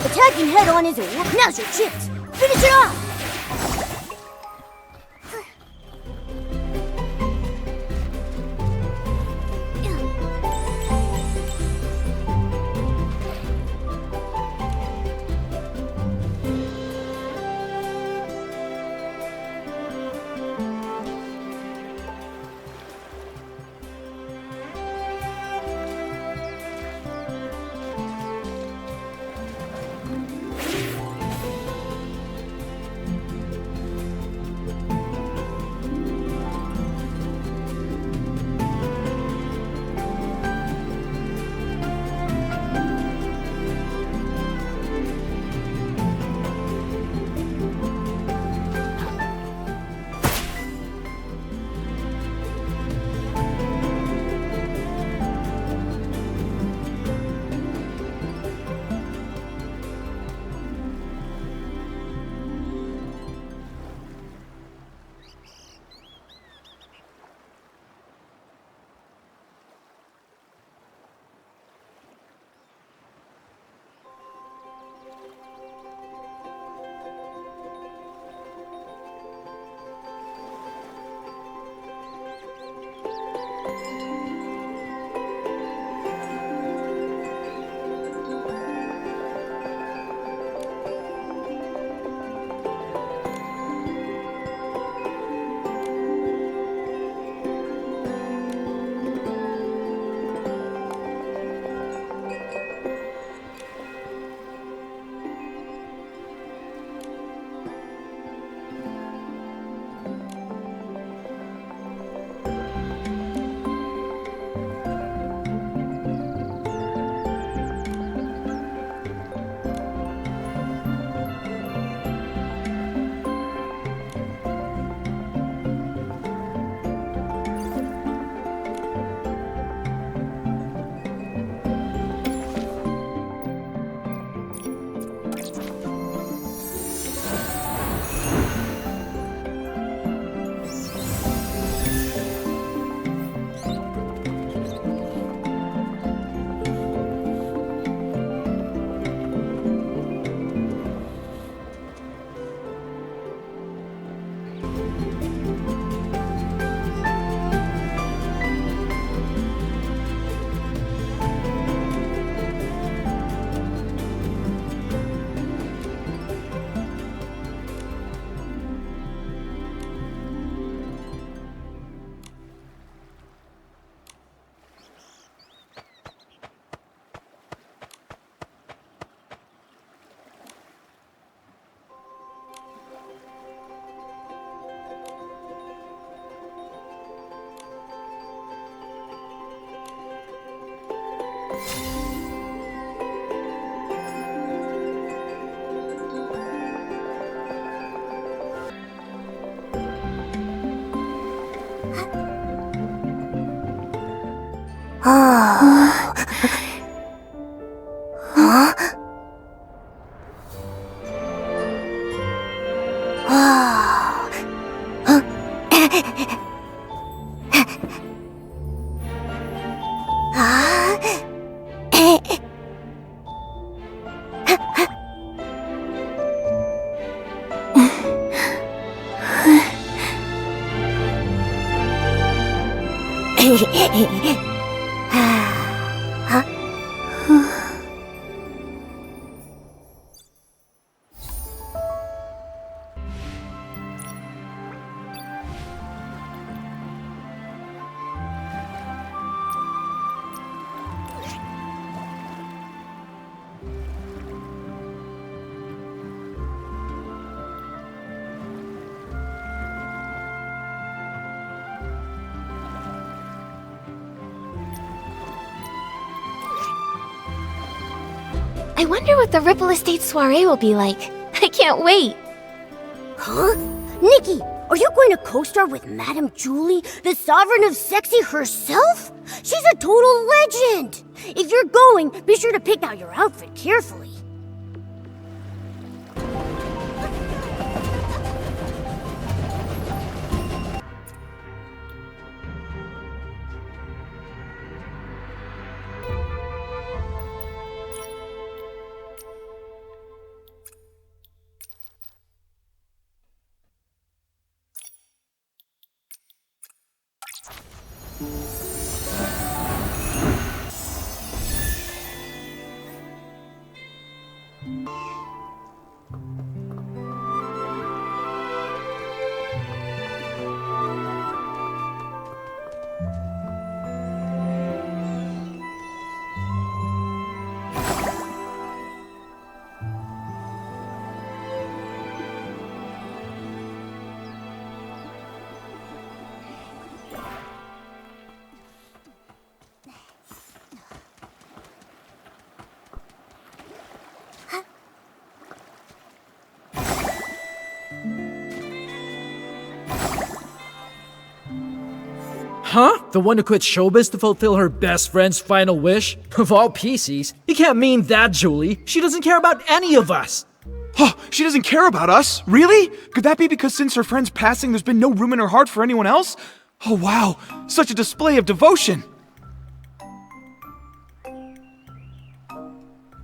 Attacking head-on isn't work. Now's your chance. Finish it off! I wonder what the Ripple Estate soiree will be like. I can't wait. Huh? Nikki, are you going to co-star with Madame Julie, the sovereign of sexy herself? She's a total legend! If you're going, be sure to pick out your outfit carefully. Huh? The one who quit showbiz to fulfill her best friend's final wish? Of all PCs, you can't mean that, Julie. She doesn't care about any of us. Oh, she doesn't care about us? Really? Could that be because since her friend's passing, there's been no room in her heart for anyone else? Oh, wow. Such a display of devotion.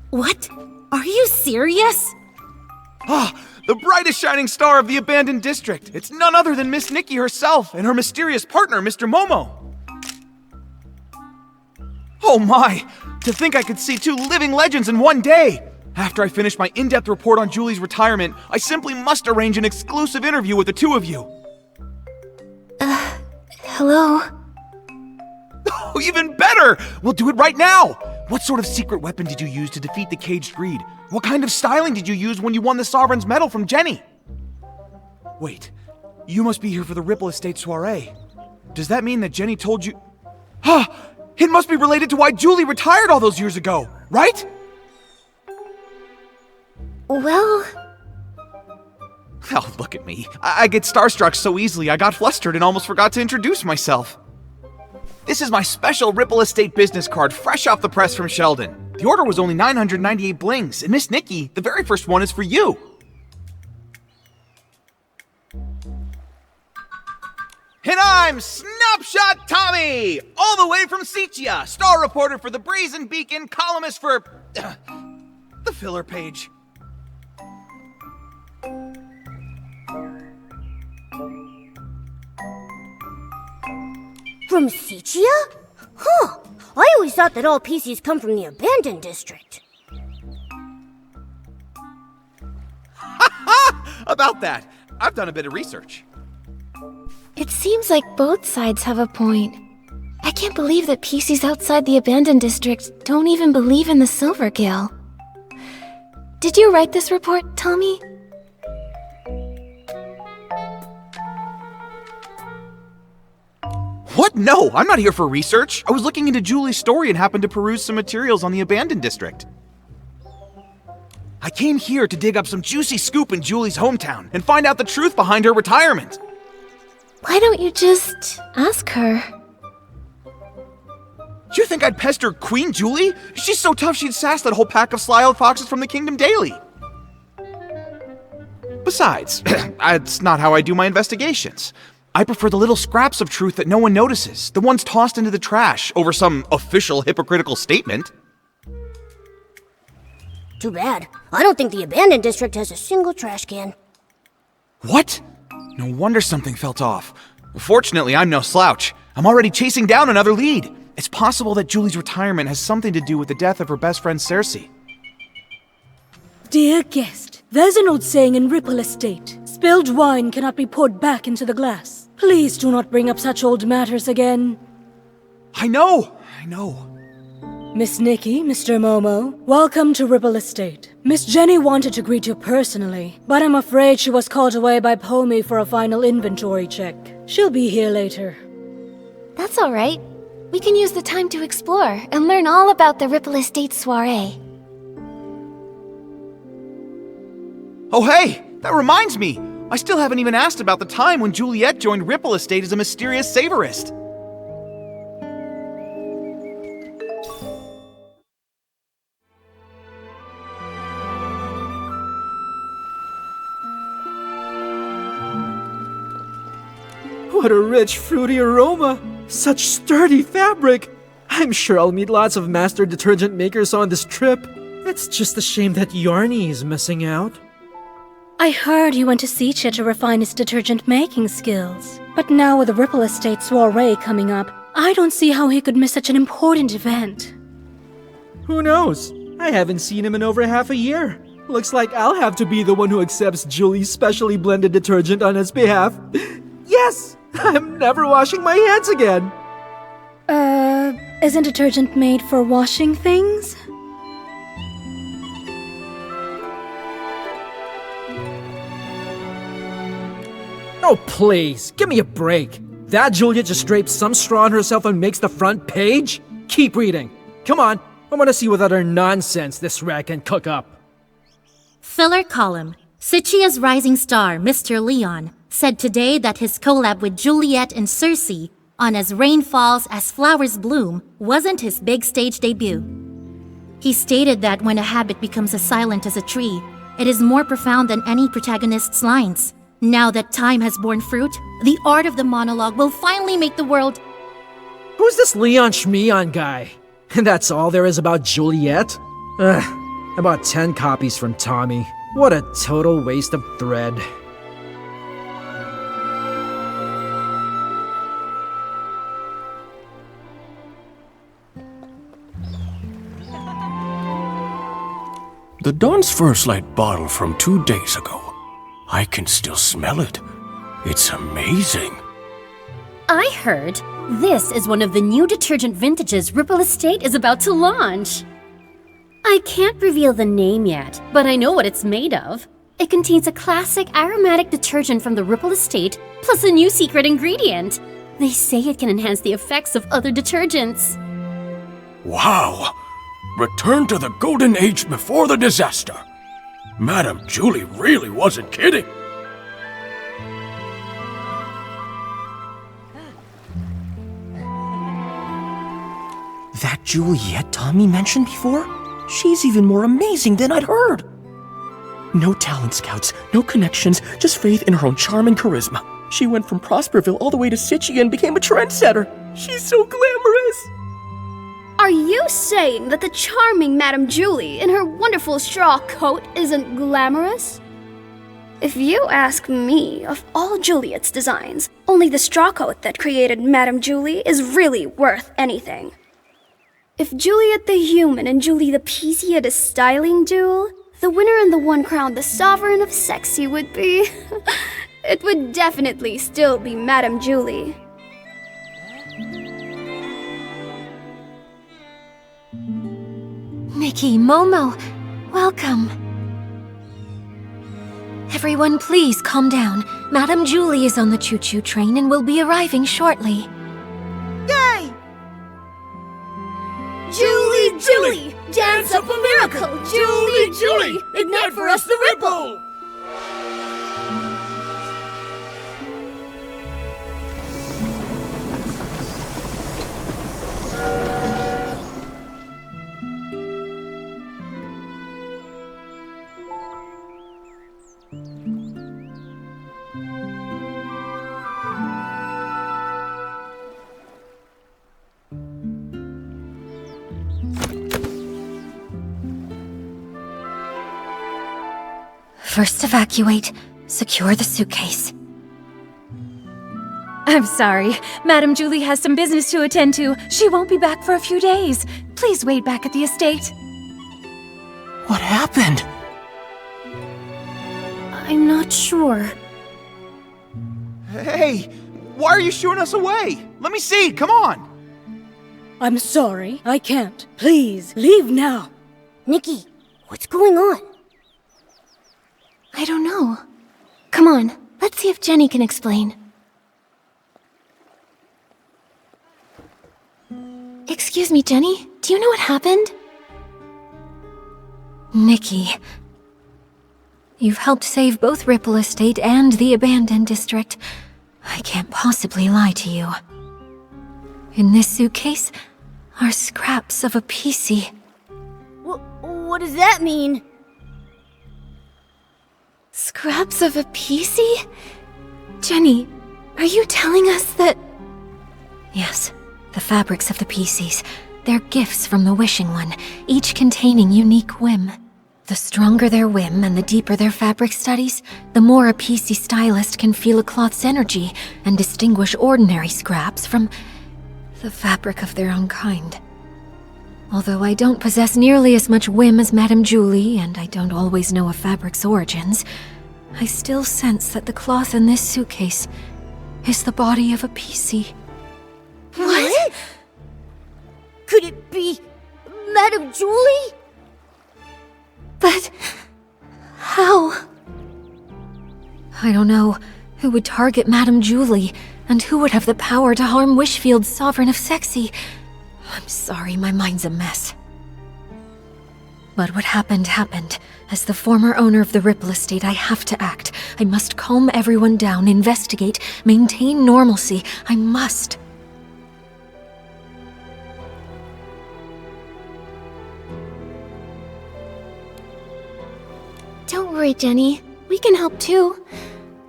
What? Are you serious? Ah, the brightest shining star of the abandoned district. It's none other than Miss Nikki herself and her mysterious partner, Mr. Momo. Oh my! To think I could see two living legends in one day! After I finish my in-depth report on Julie's retirement, I simply must arrange an exclusive interview with the two of you. Hello? Oh, even better! We'll do it right now! What sort of secret weapon did you use to defeat the caged greed? What kind of styling did you use when you won the Sovereign's Medal from Jenny? Wait, you must be here for the Ripple Estate soiree. Does that mean that Jenny told you... Ah! It must be related to why Julie retired all those years ago, right? Well... Oh, look at me. I get starstruck so easily I got flustered and almost forgot to introduce myself. This is my special Ripple Estate business card fresh off the press from Sheldon. The order was only 998 blings, and Miss Nikki, the very first one is for you. And I'm Snapshot Tommy, all the way from Seachia, star reporter for the Brazen Beacon, columnist for... the filler page. From Seachia? Huh. I always thought that all PCs come from the abandoned district. About that, I've done a bit of research. It seems like both sides have a point. I can't believe that PCs outside the abandoned district don't even believe in the Silver Gale. Did you write this report, Tommy? What? No, I'm not here for research. I was looking into Julie's story and happened to peruse some materials on the abandoned district. I came here to dig up some juicy scoop in Julie's hometown and find out the truth behind her retirement. Why don't you just ask her? You think I'd pester Queen Julie? She's so tough she'd sass that whole pack of sly-old foxes from the Kingdom Daily. Besides, that's not how I do my investigations. I prefer the little scraps of truth that no one notices, the ones tossed into the trash over some official hypocritical statement. Too bad. I don't think the abandoned district has a single trash can. What? No wonder something felt off. Fortunately, I'm no slouch. I'm already chasing down another lead. It's possible that Julie's retirement has something to do with the death of her best friend Cersei. Dear guest, there's an old saying in Ripple Estate. Spilled wine cannot be poured back into the glass. Please do not bring up such old matters again. I know. Miss Nikki, Mr. Momo, welcome to Ripple Estate. Miss Jenny wanted to greet you personally, but I'm afraid she was called away by Tommy for a final inventory check. She'll be here later. That's all right. We can use the time to explore and learn all about the Ripple Estate soiree. Oh hey, that reminds me. I still haven't even asked about the time when Juliet joined Ripple Estate as a mysterious savorist. What a rich, fruity aroma! Such sturdy fabric! I'm sure I'll meet lots of master detergent makers on this trip. It's just a shame that Yarny is missing out. I heard he went to Sicha to refine his detergent making skills. But now with the Ripple Estate soiree coming up, I don't see how he could miss such an important event. Who knows? I haven't seen him in over half a year. Looks like I'll have to be the one who accepts Julie's specially blended detergent on his behalf. Yes! I'm never washing my hands again! Isn't detergent made for washing things? Oh, please, give me a break. That Julia just drapes some straw on herself and makes the front page? Keep reading. Come on, I want to see what other nonsense this rag can cook up. Filler column. Sichia's rising star, Mr. Leon, said today that his collab with Juliet and Circe on As Rain Falls, As Flowers Bloom wasn't his big stage debut. He stated that when a habit becomes as silent as a tree, it is more profound than any protagonist's lines. Now that time has borne fruit, the art of the monologue will finally make the world... Who's this Leon Schmeon guy? And that's all there is about Juliet? Ugh, I bought 10 copies from Tommy. What a total waste of thread. The Dawn's First Light bottle from 2 days ago. I can still smell it. It's amazing. I heard this is one of the new detergent vintages Ripple Estate is about to launch. I can't reveal the name yet, but I know what it's made of. It contains a classic aromatic detergent from the Ripple Estate, plus a new secret ingredient. They say it can enhance the effects of other detergents. Wow! Return to the golden age before the disaster. Madame Julie really wasn't kidding. That Juliet Tommy mentioned before? She's even more amazing than I'd heard. No talent scouts, no connections, just faith in her own charm and charisma. She went from Prosperville all the way to Sichi and became a trendsetter. She's so glamorous. Are you saying that the charming Madame Julie in her wonderful straw coat isn't glamorous? If you ask me, of all Juliet's designs, only the straw coat that created Madame Julie is really worth anything. If Juliet the Human and Julie the Peasy had a styling duel, the winner and the one crowned the sovereign of sexy would be... it would definitely still be Madame Julie. Nikki, Momo, welcome. Everyone, please calm down. Madame Julie is on the choo-choo train and will be arriving shortly. Yay! Julie, Julie, dance up a miracle! Julie, Julie, ignite for us the ripple! First evacuate. Secure the suitcase. I'm sorry. Madame Julie has some business to attend to. She won't be back for a few days. Please wait back at the estate. What happened? I'm not sure. Hey, why are you shooing us away? Let me see, come on! I'm sorry, I can't. Please, leave now. Nikki, what's going on? I don't know. Come on, let's see if Jenny can explain. Excuse me, Jenny, do you know what happened? Nikki, you've helped save both Ripple Estate and the abandoned district. I can't possibly lie to you. In this suitcase are scraps of a PC. What does that mean? Scraps of a PC? Jenny, Are you telling us that... Yes, the fabrics of the PCs. They're gifts from the Wishing One, each containing unique whim. The stronger their whim and the deeper their fabric studies, the more a PC stylist can feel a cloth's energy and distinguish ordinary scraps from the fabric of their own kind. Although I don't possess nearly as much whim as Madame Julie, and I don't always know a fabric's origins, I still sense that the cloth in this suitcase is the body of a PC. What? Could it be Madame Julie? But... how? I don't know who would target Madame Julie, and who would have the power to harm Wishfield's sovereign of Sexy. I'm sorry, my mind's a mess. But what happened, happened. As the former owner of the Ripple Estate, I have to act. I must calm everyone down, investigate, maintain normalcy. I must. Don't worry, Jenny. We can help too.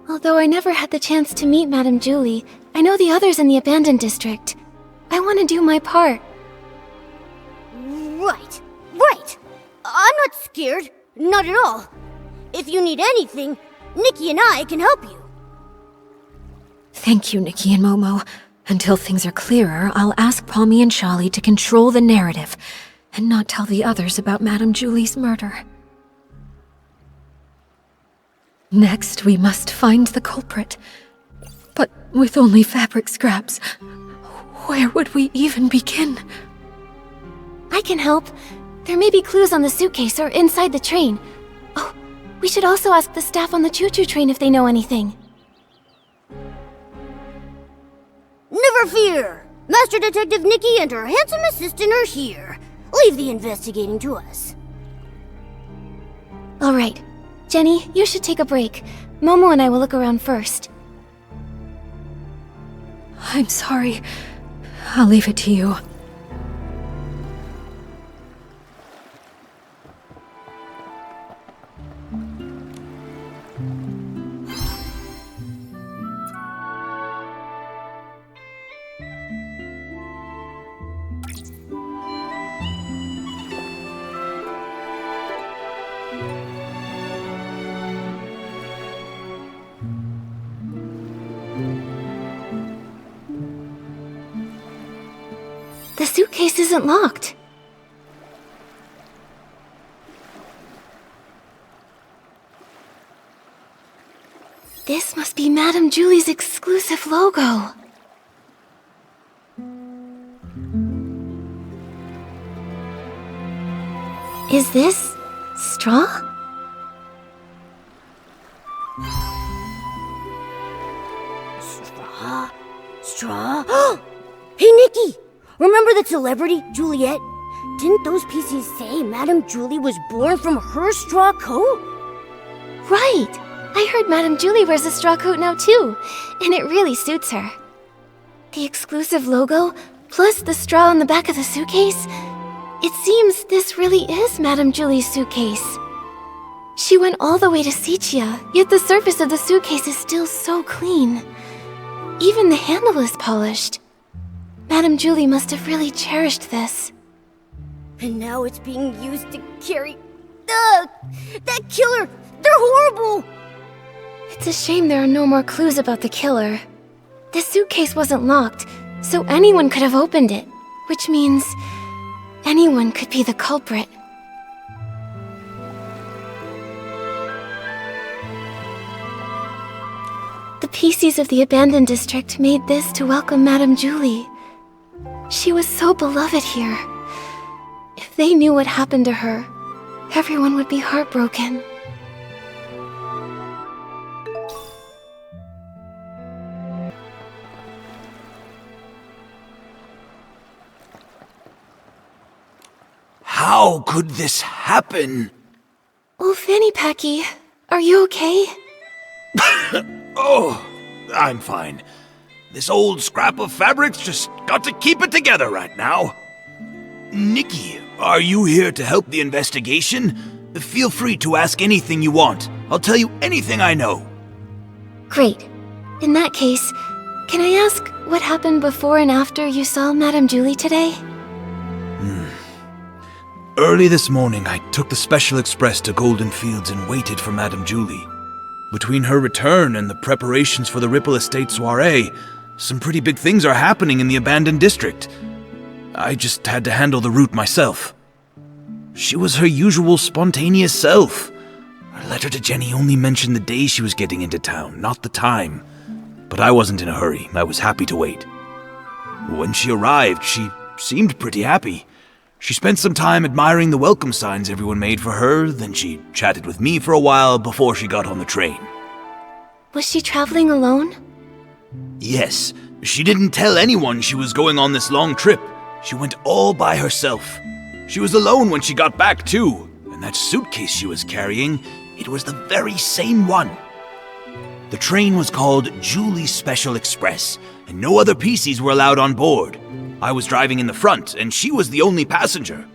Although I never had the chance to meet Madame Julie, I know the others in the abandoned district. I want to do my part. Right, right. I'm not scared. Not at all. If you need anything, Nikki and I can help you. Thank you, Nikki and Momo. Until things are clearer, I'll ask Pommy and Charlie to control the narrative, and not tell the others about Madame Julie's murder. Next, we must find the culprit. But with only fabric scraps, where would we even begin? I can help. There may be clues on the suitcase or inside the train. Oh, we should also ask the staff on the choo-choo train if they know anything. Never fear. Master Detective Nikki and her handsome assistant are here. Leave the investigating to us. All right. Jenny, you should take a break. Momo and I will look around first. I'm sorry. I'll leave it to you. The suitcase isn't locked. This must be Madame Julie's exclusive logo. Is this straw? Straw? Hey, Nikki! Remember that celebrity, Juliet? Didn't those PCs say Madame Julie was born from her straw coat? Right! I heard Madame Julie wears a straw coat now too, and it really suits her. The exclusive logo, plus the straw on the back of the suitcase? It seems this really is Madame Julie's suitcase. She went all the way to Sichia, yet the surface of the suitcase is still so clean. Even the handle is polished. Madame Julie must have really cherished this. And now it's being used to carry... that killer! They're horrible! It's a shame there are no more clues about the killer. The suitcase wasn't locked, so anyone could have opened it, which means anyone could be the culprit. The PCs of the abandoned district made this to welcome Madame Julie. She was so beloved here. If they knew what happened to her, everyone would be heartbroken. How could this happen? Oh, Fanny Packy, are you okay? Oh, I'm fine. This old scrap of fabric's just got to keep it together right now. Nikki, are you here to help the investigation? Feel free to ask anything you want. I'll tell you anything I know. Great. In that case, Can I ask what happened before and after you saw Madame Julie today? Early this morning, I took the Special Express to Golden Fields and waited for Madame Julie. Between her return and the preparations for the Ripple Estate soiree, some pretty big things are happening in the abandoned district. I just had to handle the route myself. She was her usual spontaneous self. Her letter to Jenny only mentioned the day she was getting into town, not the time. But I wasn't in a hurry. I was happy to wait. When she arrived, she seemed pretty happy. She spent some time admiring the welcome signs everyone made for her, then she chatted with me for a while before she got on the train. Was she traveling alone? Yes, she didn't tell anyone she was going on this long trip. She went all by herself. She was alone when she got back too, and that suitcase she was carrying, it was the very same one. The train was called Julie's Special Express, and no other PCs were allowed on board. I was driving in the front, and she was the only passenger.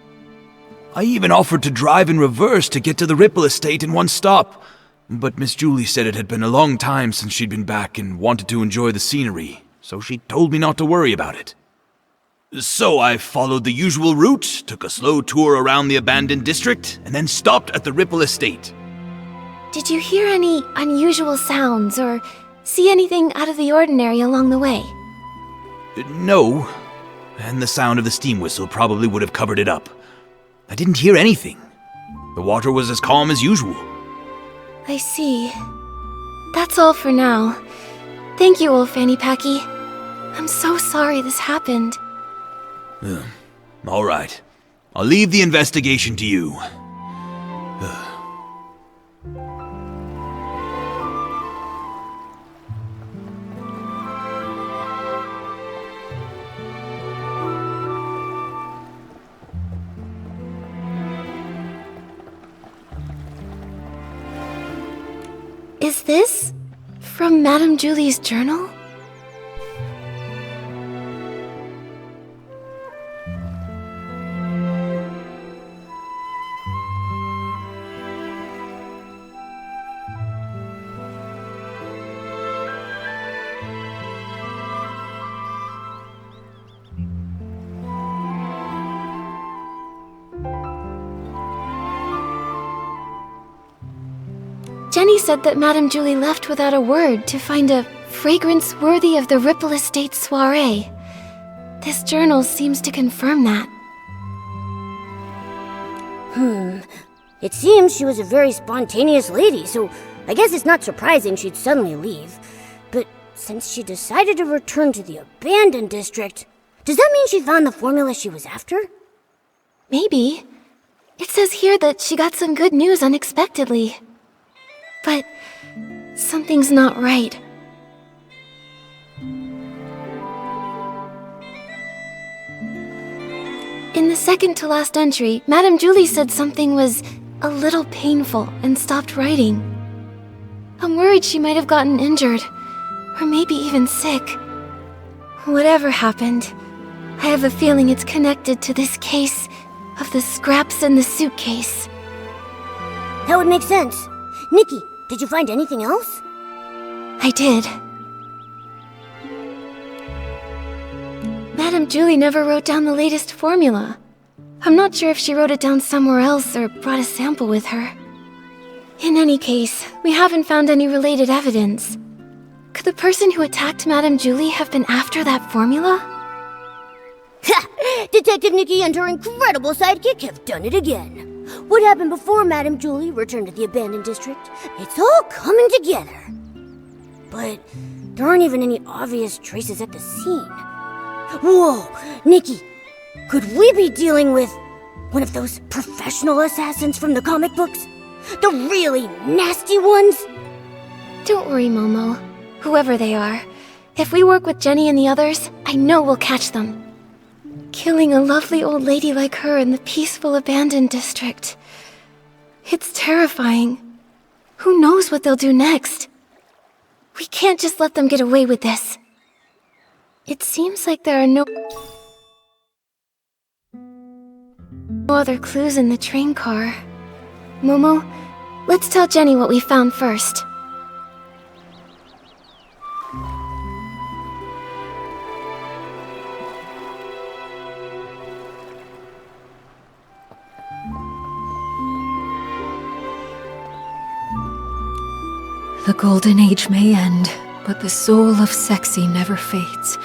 I even offered to drive in reverse to get to the Ripple Estate in one stop, but Miss Julie said it had been a long time since she'd been back and wanted to enjoy the scenery, so she told me not to worry about it. So I followed the usual route, took a slow tour around the abandoned district, and then stopped at the Ripple Estate. Did you hear any unusual sounds or see anything out of the ordinary along the way? No, and the sound of the steam whistle probably would have covered it up. I didn't hear anything. The water was as calm as usual. I see. That's all for now. Thank you, old Fanny Packy. I'm so sorry this happened. All right. I'll leave the investigation to you. Is this from Madame Julie's journal? Jenny said that Madame Julie left without a word to find a fragrance worthy of the Ripple Estate soiree. This journal seems to confirm that. It seems she was a very spontaneous lady, so I guess it's not surprising she'd suddenly leave. But since she decided to return to the abandoned district, does that mean she found the formula she was after? Maybe. It says here that she got some good news unexpectedly. But something's not right. In the second to last entry, Madame Julie said something was a little painful and stopped writing. I'm worried she might have gotten injured, or maybe even sick. Whatever happened, I have a feeling it's connected to this case of the scraps in the suitcase. That would make sense. Nikki, did you find anything else? I did. Madame Julie never wrote down the latest formula. I'm not sure if she wrote it down somewhere else or brought a sample with her. In any case, we haven't found any related evidence. Could the person who attacked Madame Julie have been after that formula? Ha! Detective Nikki and her incredible sidekick have done it again. What happened before Madame Julie returned to the abandoned district? It's all coming together. But there aren't even any obvious traces at the scene. Whoa, Nikki, could we be dealing with one of those professional assassins from the comic books? The really nasty ones? Don't worry, Momo. Whoever they are, if we work with Jenny and the others, I know we'll catch them. Killing a lovely old lady like her in the peaceful abandoned district. It's terrifying. Who knows what they'll do next? We can't just let them get away with this. It seems like there are no other clues in the train car. Momo, let's tell Jenny what we found first. The golden age may end, but the soul of sexy never fades.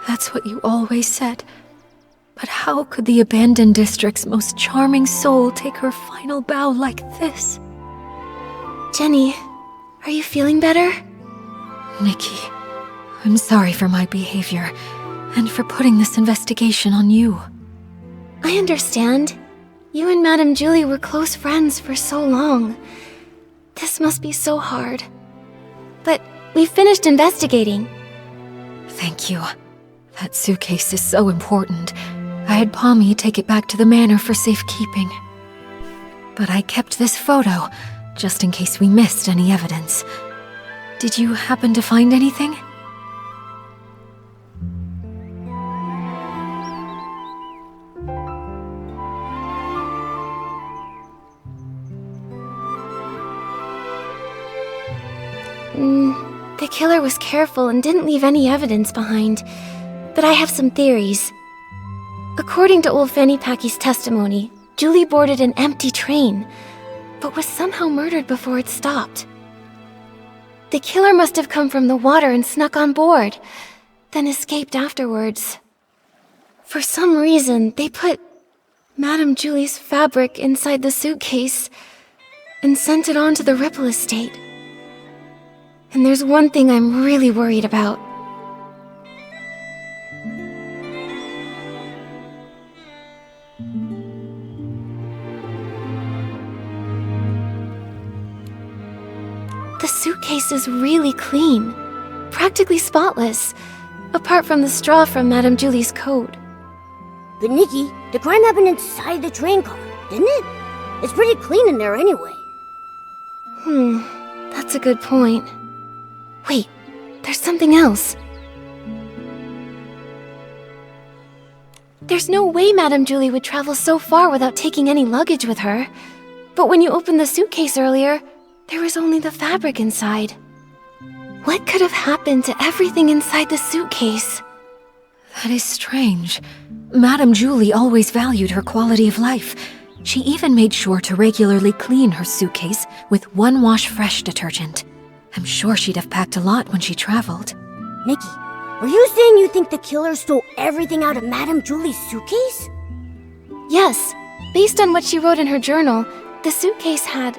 That's what you always said. But how could the abandoned district's most charming soul take her final bow like this? Jenny, are you feeling better? Nikki, I'm sorry for my behavior, and for putting this investigation on you. I understand. You and Madame Julie were close friends for so long. This must be so hard. But we finished investigating. Thank you. That suitcase is so important. I had Pommy take it back to the manor for safekeeping. But I kept this photo, just in case we missed any evidence. Did you happen to find anything? The killer was careful and didn't leave any evidence behind. But I have some theories. According to old Fanny Packy's testimony, Julie boarded an empty train, but was somehow murdered before it stopped. The killer must have come from the water and snuck on board, then escaped afterwards. For some reason, they put Madame Julie's fabric inside the suitcase and sent it on to the Ripple estate. And there's one thing I'm really worried about. The suitcase is really clean, practically spotless, apart from the straw from Madame Julie's coat. But Nikki, the crime happened inside the train car, didn't it? It's pretty clean in there anyway. That's a good point. Wait, there's something else. There's no way Madame Julie would travel so far without taking any luggage with her. But when you opened the suitcase earlier, there was only the fabric inside. What could have happened to everything inside the suitcase? That is strange. Madame Julie always valued her quality of life. She even made sure to regularly clean her suitcase with one-wash fresh detergent. I'm sure she'd have packed a lot when she traveled. Nikki, are you saying you think the killer stole everything out of Madame Julie's suitcase? Yes, based on what she wrote in her journal, the suitcase had...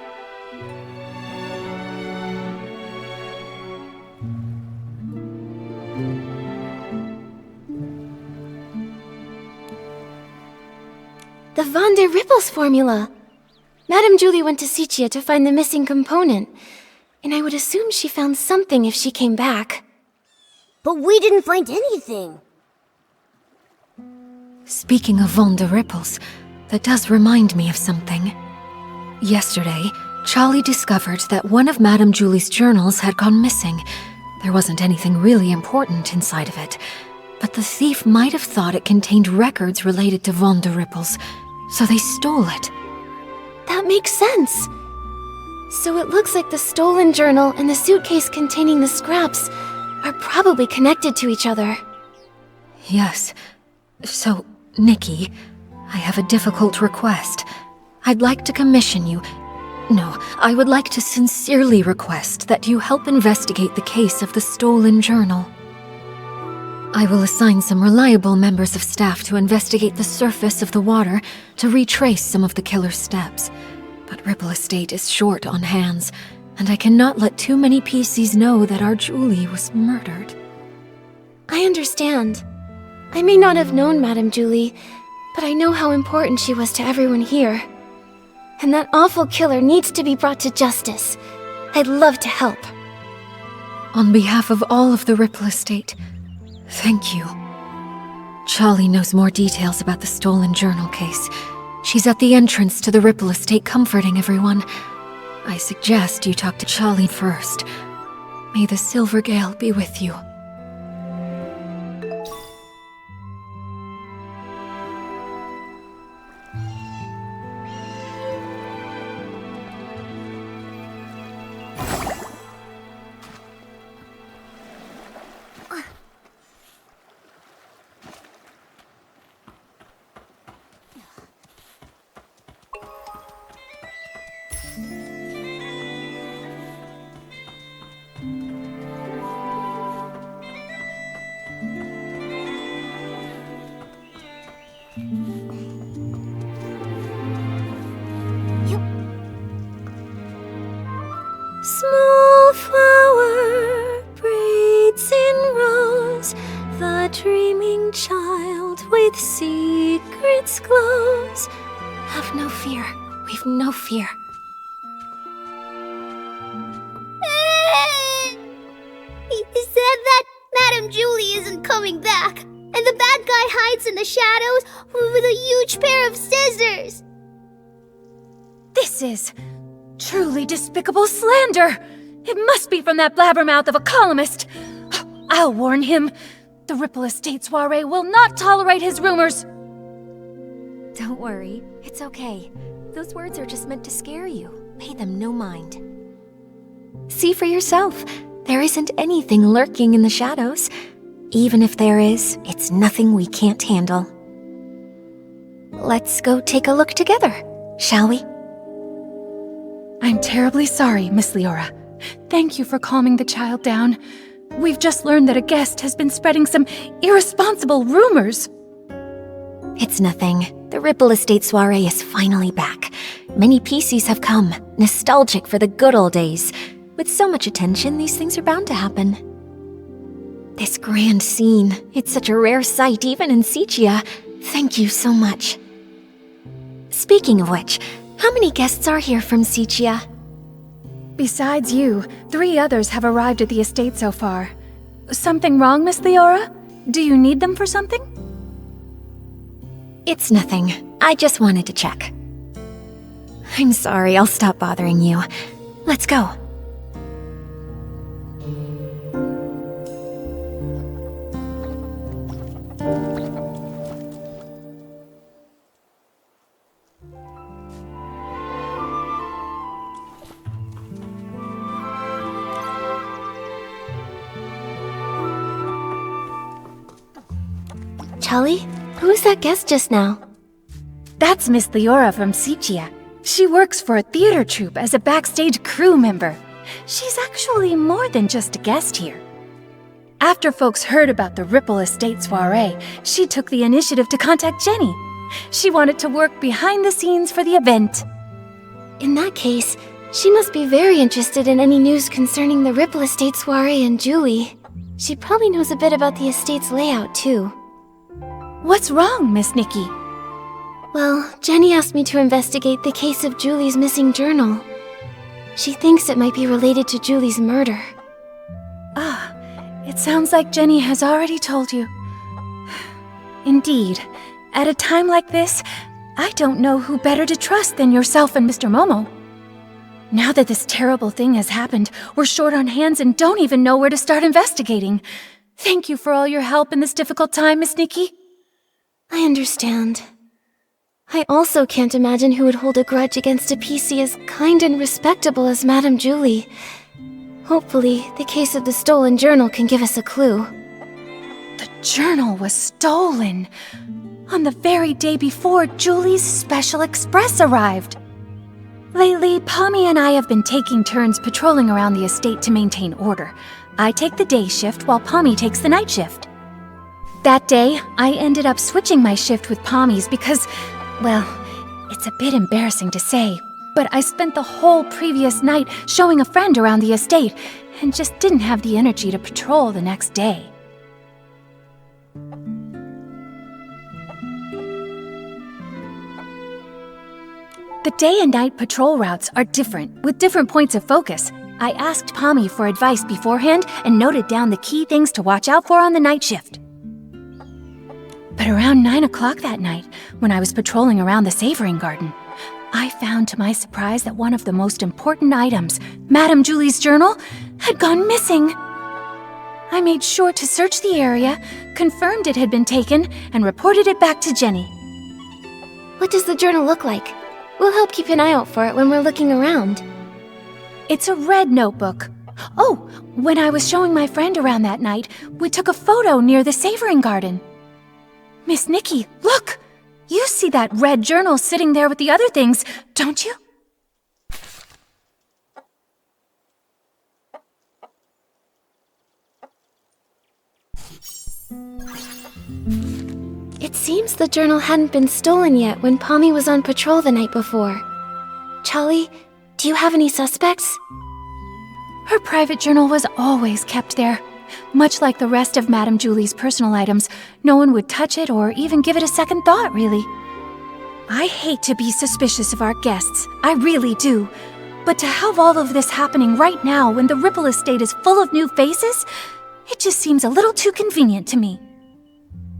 the Van der Rippels formula! Madame Julie went to Sicia to find the missing component, and I would assume she found something if she came back. But we didn't find anything. Speaking of Van der Rippels, that does remind me of something. Yesterday, Charlie discovered that one of Madame Julie's journals had gone missing. There wasn't anything really important inside of it, but the thief might have thought it contained records related to Van der Rippels, so they stole it. That makes sense. So it looks like the stolen journal and the suitcase containing the scraps are probably connected to each other. Yes. So, Nikki, I have a difficult request. I'd like to commission you... No, I would like to sincerely request that you help investigate the case of the stolen journal. I will assign some reliable members of staff to investigate the surface of the water to retrace some of the killer's steps. But Ripple Estate is short on hands, and I cannot let too many PCs know that our Julie was murdered. I understand. I may not have known Madame Julie, but I know how important she was to everyone here. And that awful killer needs to be brought to justice. I'd love to help. On behalf of all of the Ripple Estate, thank you. Charlie knows more details about the stolen journal case. She's at the entrance to the Ripple Estate comforting everyone. I suggest you talk to Charlie first. May the Silver Gale be with you. with secrets close. Have no fear. We've no fear. He said that Madame Julie isn't coming back, and the bad guy hides in the shadows with a huge pair of scissors. This is truly despicable slander. It must be from that blabbermouth of a columnist. I'll warn him. The Ripple Estate soiree will not tolerate his rumors. Don't worry. It's okay. Those words are just meant to scare you. Pay them no mind. See for yourself. There isn't anything lurking in the shadows. Even if there is, it's nothing we can't handle. Let's go take a look together, shall we? I'm terribly sorry, Miss Leora. Thank you for calming the child down. We've just learned that a guest has been spreading some irresponsible rumors. It's nothing. The Ripple Estate soiree is finally back. Many PCs have come, nostalgic for the good old days. With so much attention, these things are bound to happen. This grand scene, it's such a rare sight even in Sichia. Thank you so much. Speaking of which, how many guests are here from Sichia? Besides you, 3 others have arrived at the estate so far. Something wrong, Miss Leora? Do you need them for something? It's nothing. I just wanted to check. I'm sorry, I'll stop bothering you. Let's go. Charlie, who's that guest just now? That's Miss Leora from Sichia. She works for a theater troupe as a backstage crew member. She's actually more than just a guest here. After folks heard about the Ripple Estate soiree, she took the initiative to contact Jenny. She wanted to work behind the scenes for the event. In that case, she must be very interested in any news concerning the Ripple Estate soiree and Julie. She probably knows a bit about the estate's layout, too. What's wrong, Miss Nikki? Well, Jenny asked me to investigate the case of Julie's missing journal. She thinks it might be related to Julie's murder. Ah, it sounds like Jenny has already told you. Indeed, at a time like this, I don't know who better to trust than yourself and Mr. Momo. Now that this terrible thing has happened, we're short on hands and don't even know where to start investigating. Thank you for all your help in this difficult time, Miss Nikki. I understand. I also can't imagine who would hold a grudge against a PC as kind and respectable as Madame Julie. Hopefully, the case of the stolen journal can give us a clue. The journal was stolen on the very day before Julie's special express arrived. Lately, Pommy and I have been taking turns patrolling around the estate to maintain order. I take the day shift while Pommy takes the night shift. That day, I ended up switching my shift with Pommy's because, well, it's a bit embarrassing to say, but I spent the whole previous night showing a friend around the estate and just didn't have the energy to patrol the next day. The day and night patrol routes are different, with different points of focus. I asked Pommy for advice beforehand and noted down the key things to watch out for on the night shift. But around 9 o'clock that night, when I was patrolling around the savoring garden, I found to my surprise that one of the most important items, Madame Julie's journal, had gone missing. I made sure to search the area, confirmed it had been taken, and reported it back to Jenny. What does the journal look like? We'll help keep an eye out for it when we're looking around. It's a red notebook. Oh, when I was showing my friend around that night, we took a photo near the savoring garden. Miss Nikki, look! You see that red journal sitting there with the other things, don't you? It seems the journal hadn't been stolen yet when Pommy was on patrol the night before. Charlie, do you have any suspects? Her private journal was always kept there. Much like the rest of Madame Julie's personal items, no one would touch it or even give it a second thought, really. I hate to be suspicious of our guests, I really do. But to have all of this happening right now when the Ripple estate is full of new faces, it just seems a little too convenient to me.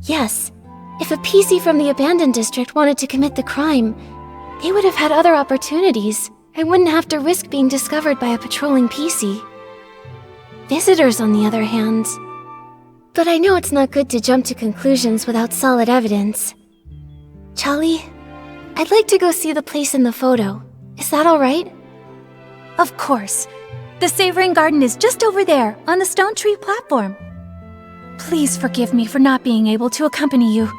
Yes, if a PC from the abandoned district wanted to commit the crime, they would have had other opportunities. I wouldn't have to risk being discovered by a patrolling PC. Visitors, on the other hand. But I know it's not good to jump to conclusions without solid evidence. Charlie, I'd like to go see the place in the photo. Is that all right? Of course. The Savoring Garden is just over there, on the Stone Tree platform. Please forgive me for not being able to accompany you.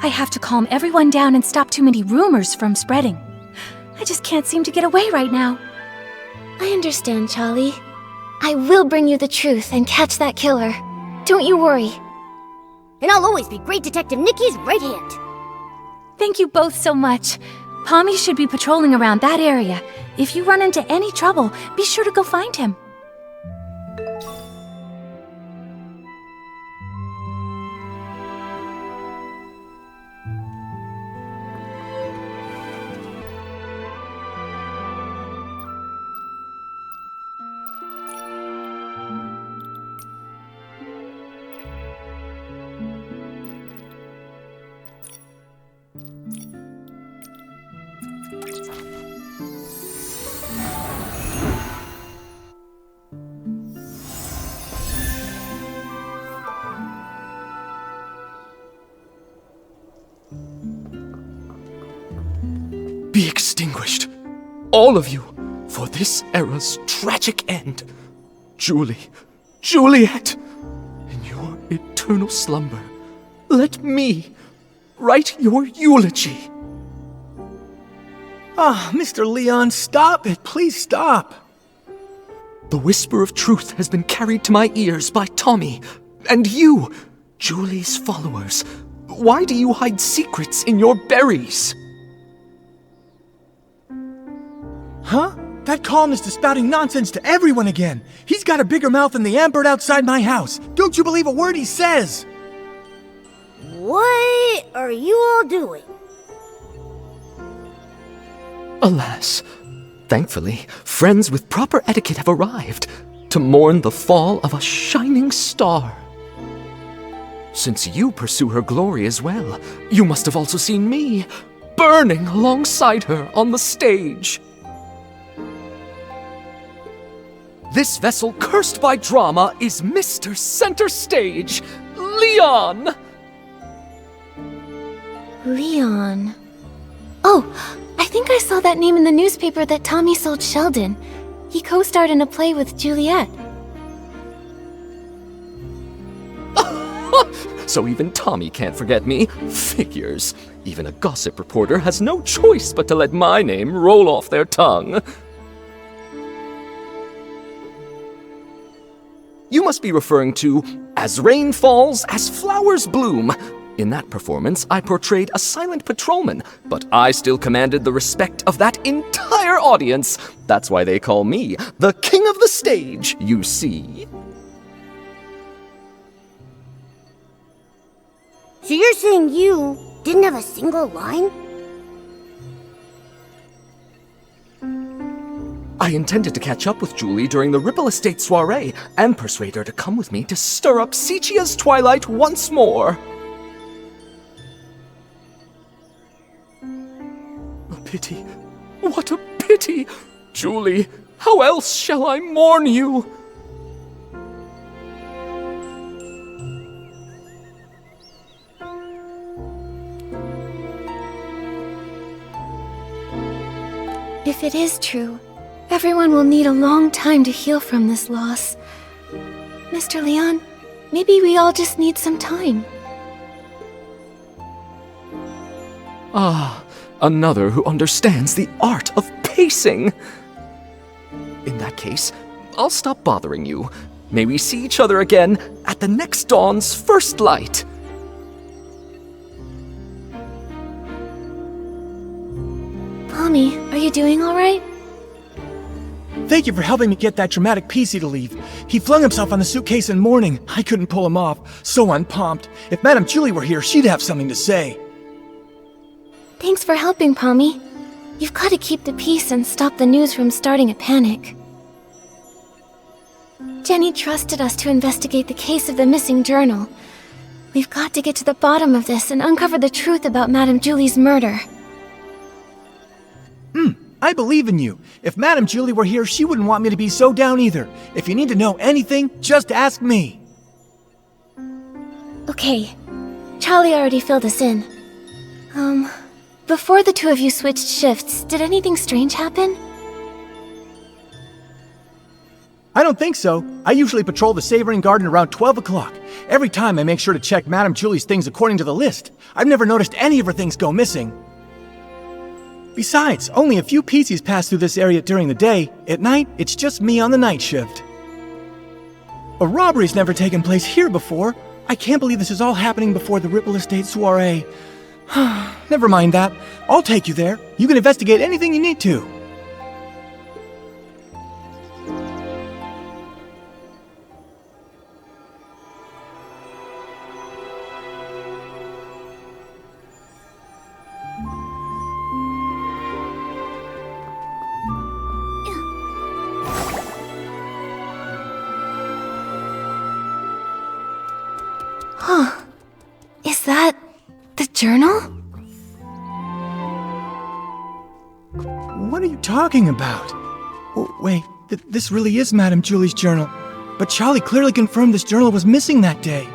I have to calm everyone down and stop too many rumors from spreading. I just can't seem to get away right now. I understand, Charlie. I will bring you the truth and catch that killer. Don't you worry. And I'll always be Great Detective Nikki's right hand. Thank you both so much. Tommy should be patrolling around that area. If you run into any trouble, be sure to go find him. Be extinguished, all of you, for this era's tragic end. Julie, Juliet, in your eternal slumber, let me write your eulogy. Ah, Mr. Leon, stop it. Please stop. The whisper of truth has been carried to my ears by Tommy, and you, Julie's followers. Why do you hide secrets in your berries? Huh? That columnist is spouting nonsense to everyone again. He's got a bigger mouth than the ant-bird outside my house. Don't you believe a word he says? What are you all doing? Alas, thankfully, friends with proper etiquette have arrived to mourn the fall of a shining star. Since you pursue her glory as well, you must have also seen me burning alongside her on the stage. This vessel cursed by drama is Mr. Center Stage, Leon! Leon. Oh, I think I saw that name in the newspaper that Tommy sold Sheldon. He co-starred in a play with Juliet. So even Tommy can't forget me. Figures. Even a gossip reporter has no choice but to let my name roll off their tongue. You must be referring to As Rain Falls, As Flowers Bloom. In that performance, I portrayed a silent patrolman, but I still commanded the respect of that entire audience. That's why they call me the king of the stage, you see. So you're saying you didn't have a single line? I intended to catch up with Julie during the Ripple Estate soiree and persuade her to come with me to stir up Sichia's twilight once more. A pity. What a pity! Julie, how else shall I mourn you? If it is true, everyone will need a long time to heal from this loss. Mr. Leon, maybe we all just need some time. Ah, another who understands the art of pacing. In that case, I'll stop bothering you. May we see each other again at the next dawn's first light. Tommy, are you doing all right? Thank you for helping me get that dramatic PC to leave. He flung himself on the suitcase in mourning. I couldn't pull him off. So unpumped. If Madame Julie were here, she'd have something to say. Thanks for helping, Pommy. You've got to keep the peace and stop the news from starting a panic. Jenny trusted us to investigate the case of the missing journal. We've got to get to the bottom of this and uncover the truth about Madame Julie's murder. I believe in you. If Madame Julie were here, she wouldn't want me to be so down either. If you need to know anything, just ask me. Okay. Charlie already filled us in. Before the two of you switched shifts, did anything strange happen? I don't think so. I usually patrol the Savoring Garden around 12 o'clock. Every time I make sure to check Madame Julie's things according to the list. I've never noticed any of her things go missing. Besides, only a few PCs pass through this area during the day. At night, it's just me on the night shift. A robbery's never taken place here before. I can't believe this is all happening before the Ripple Estate soiree. Never mind that. I'll take you there. You can investigate anything you need to. Is that the journal? What are you talking about? Oh, wait, this really is Madame Julie's journal. But Charlie clearly confirmed this journal was missing that day.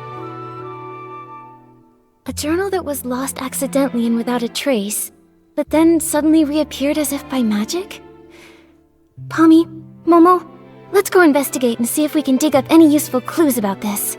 A journal that was lost accidentally and without a trace, but then suddenly reappeared as if by magic? Pommy, Momo, let's go investigate and see if we can dig up any useful clues about this.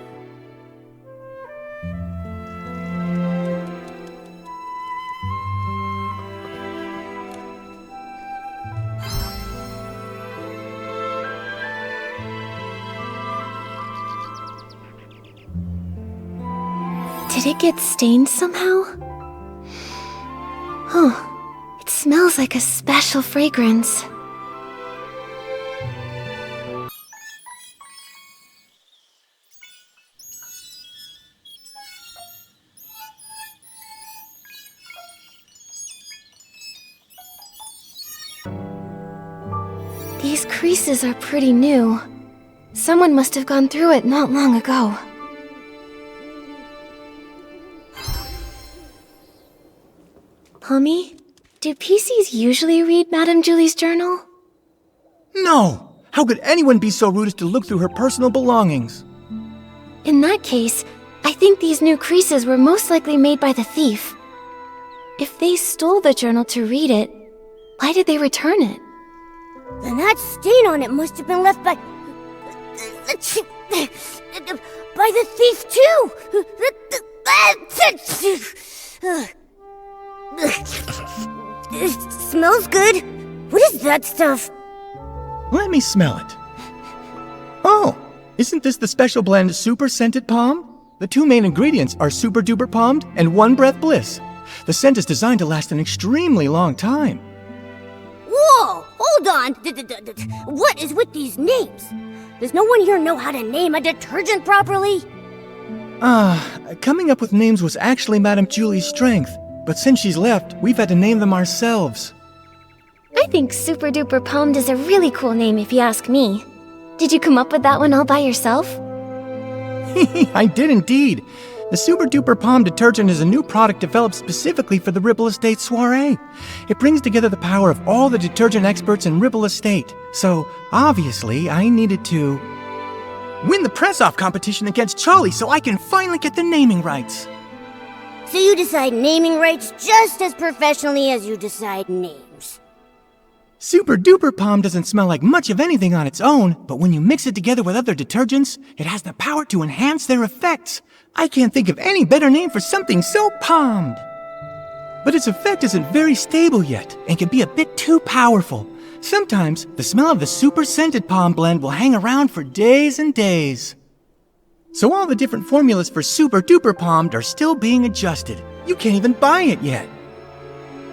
Did it get stained somehow? It smells like a special fragrance. These creases are pretty new. Someone must have gone through it not long ago. Pommy, do PCs usually read Madame Julie's journal? No! How could anyone be so rude as to look through her personal belongings? In that case, I think these new creases were most likely made by the thief. If they stole the journal to read it, why did they return it? Then that stain on it must have been left by the thief too! It smells good. What is that stuff? Let me smell it. Oh, isn't this the special blend Super Scented Palm? The two main ingredients are Super Duper Palmed and One Breath Bliss. The scent is designed to last an extremely long time. Whoa! Hold on! What is with these names? Does no one here know how to name a detergent properly? Coming up with names was actually Madame Julie's strength. But since she's left, we've had to name them ourselves. I think Super Duper Palmed is a really cool name if you ask me. Did you come up with that one all by yourself? I did indeed. The Super Duper Palm detergent is a new product developed specifically for the Ripple Estate soiree. It brings together the power of all the detergent experts in Ripple Estate. So, obviously, I needed to win the press-off competition against Charlie so I can finally get the naming rights. So you decide naming rights just as professionally as you decide names. Super Duper Palm doesn't smell like much of anything on its own, but when you mix it together with other detergents, it has the power to enhance their effects. I can't think of any better name for something so palmed. But its effect isn't very stable yet, and can be a bit too powerful. Sometimes, the smell of the Super Scented Palm blend will hang around for days and days. So all the different formulas for Super Duper Palmed are still being adjusted. You can't even buy it yet.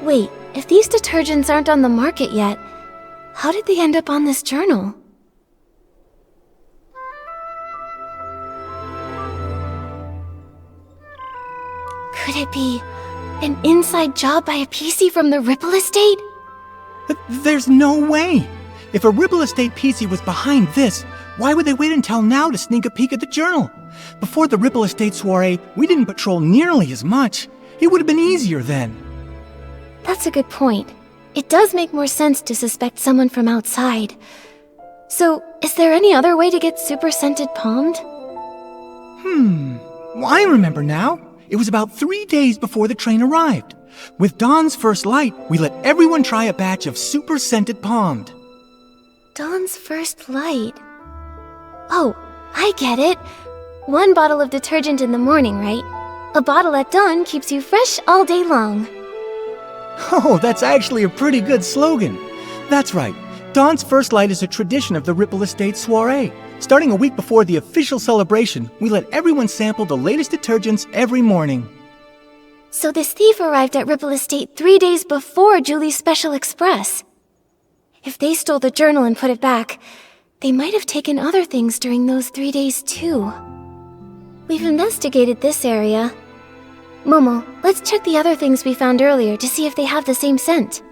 Wait, if these detergents aren't on the market yet, How did they end up on this journal? Could it be an inside job by a PC from the Ripple Estate? There's no way! If a Ripple Estate PC was behind this, why would they wait until now to sneak a peek at the journal? Before the Ripple Estate soiree, we didn't patrol nearly as much. It would have been easier then. That's a good point. It does make more sense to suspect someone from outside. So, is there any other way to get super scented palmed? Well, I remember now. It was about 3 days before the train arrived. With dawn's first light, we let everyone try a batch of super scented palmed. Dawn's first light. Oh, I get it. 1 bottle of detergent in the morning, right? A bottle at dawn keeps you fresh all day long. Oh, that's actually a pretty good slogan. That's right. Dawn's first light is a tradition of the Ripple Estate soiree. Starting a week before the official celebration, we let everyone sample the latest detergents every morning. So this thief arrived at Ripple Estate 3 days before Julie's Special Express. If they stole the journal and put it back, they might have taken other things during those 3 days too. We've investigated this area. Momo, let's check the other things we found earlier to see if they have the same scent.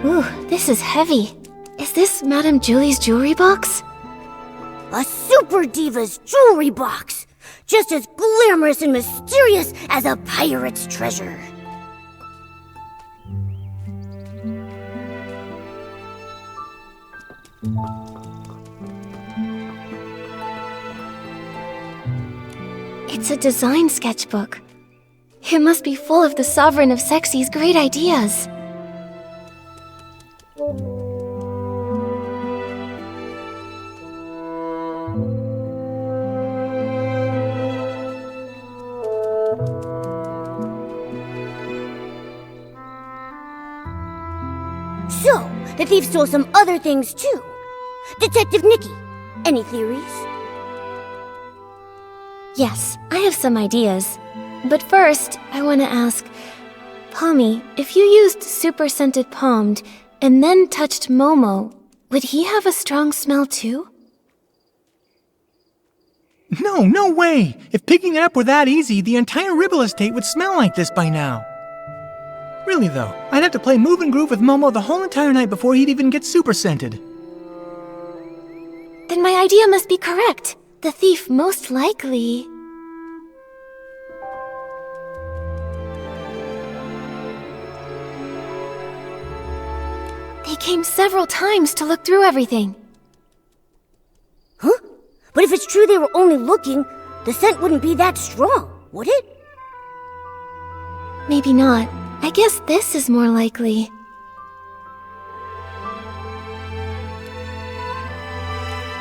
Ooh, this is heavy. Is this Madame Julie's jewelry box? A super diva's jewelry box! Just as glamorous and mysterious as a pirate's treasure. It's a design sketchbook. It must be full of the Sovereign of Sexy's great ideas. So, the thief stole some other things too. Detective Nikki, any theories? Yes, I have some ideas. But first, I want to ask, Tommy, if you used super scented palmed and then touched Momo, would he have a strong smell too? No way! If picking it up were that easy, the entire Ripple Estate would smell like this by now. Really though, I'd have to play Move and Groove with Momo the whole entire night before he'd even get super scented. Then my idea must be correct. The thief most likely... They came several times to look through everything. Huh? But if it's true they were only looking, the scent wouldn't be that strong, would it? Maybe not. I guess this is more likely.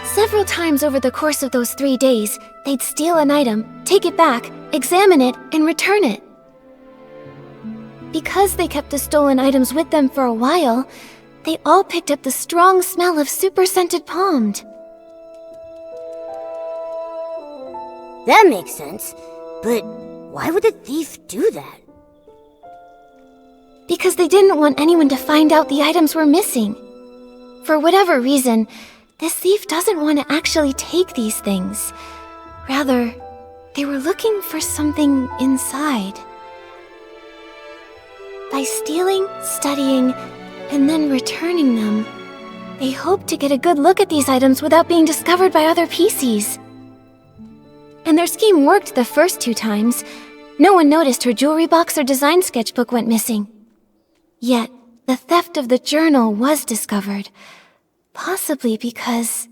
Several times over the course of those 3 days, they'd steal an item, take it back, examine it, and return it. Because they kept the stolen items with them for a while, they all picked up the strong smell of super scented palmed. That makes sense. But why would the thief do that? Because they didn't want anyone to find out the items were missing. For whatever reason, this thief doesn't want to actually take these things. Rather, they were looking for something inside. By stealing, studying, and then returning them, they hoped to get a good look at these items without being discovered by other PCs. And their scheme worked the first 2 times. No one noticed her jewelry box or design sketchbook went missing. Yet, the theft of the journal was discovered. Possibly because...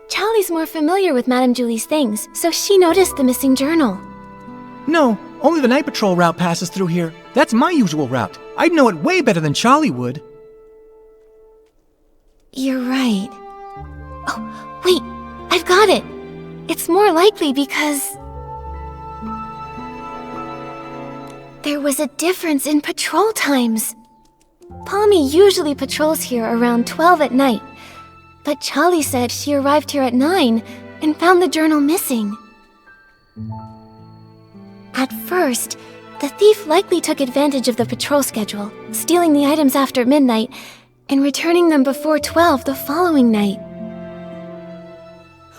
Charlie's more familiar with Madame Julie's things, so she noticed the missing journal. No, only the night patrol route passes through here. That's my usual route. I'd know it way better than Charlie would. You're right. Oh, wait, I've got it. It's more likely because there was a difference in patrol times. Pommy usually patrols here around 12 at night, but Charlie said she arrived here at 9 and found the journal missing. At first, the thief likely took advantage of the patrol schedule, stealing the items after midnight and returning them before 12 the following night.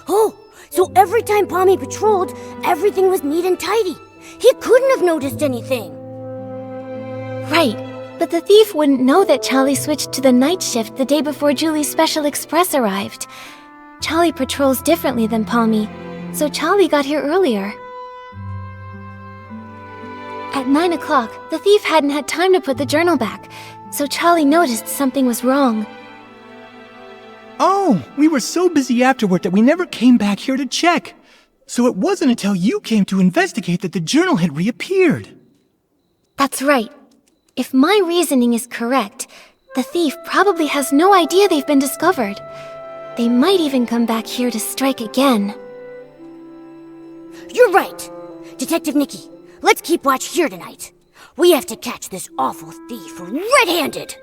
Oh, so every time Pommy patrolled, everything was neat and tidy. He couldn't have noticed anything. Right, but the thief wouldn't know that Charlie switched to the night shift the day before Julie's Special Express arrived. Charlie patrols differently than Pommy, so Charlie got here earlier. At 9 o'clock, the thief hadn't had time to put the journal back, so Charlie noticed something was wrong. Oh, we were so busy afterward that we never came back here to check. So it wasn't until you came to investigate that the journal had reappeared. That's right. If my reasoning is correct, the thief probably has no idea they've been discovered. They might even come back here to strike again. You're right. Detective Nikki, let's keep watch here tonight. We have to catch this awful thief red-handed.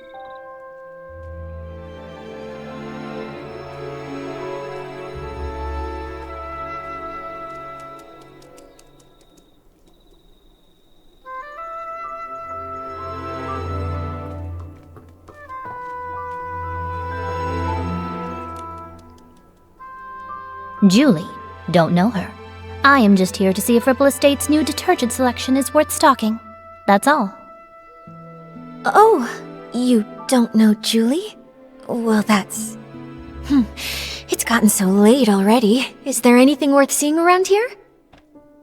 Julie. Don't know her. I am just here to see if Ripple Estate's new detergent selection is worth stocking. That's all. Oh, you don't know Julie? Well, that's... It's gotten so late already. Is there anything worth seeing around here?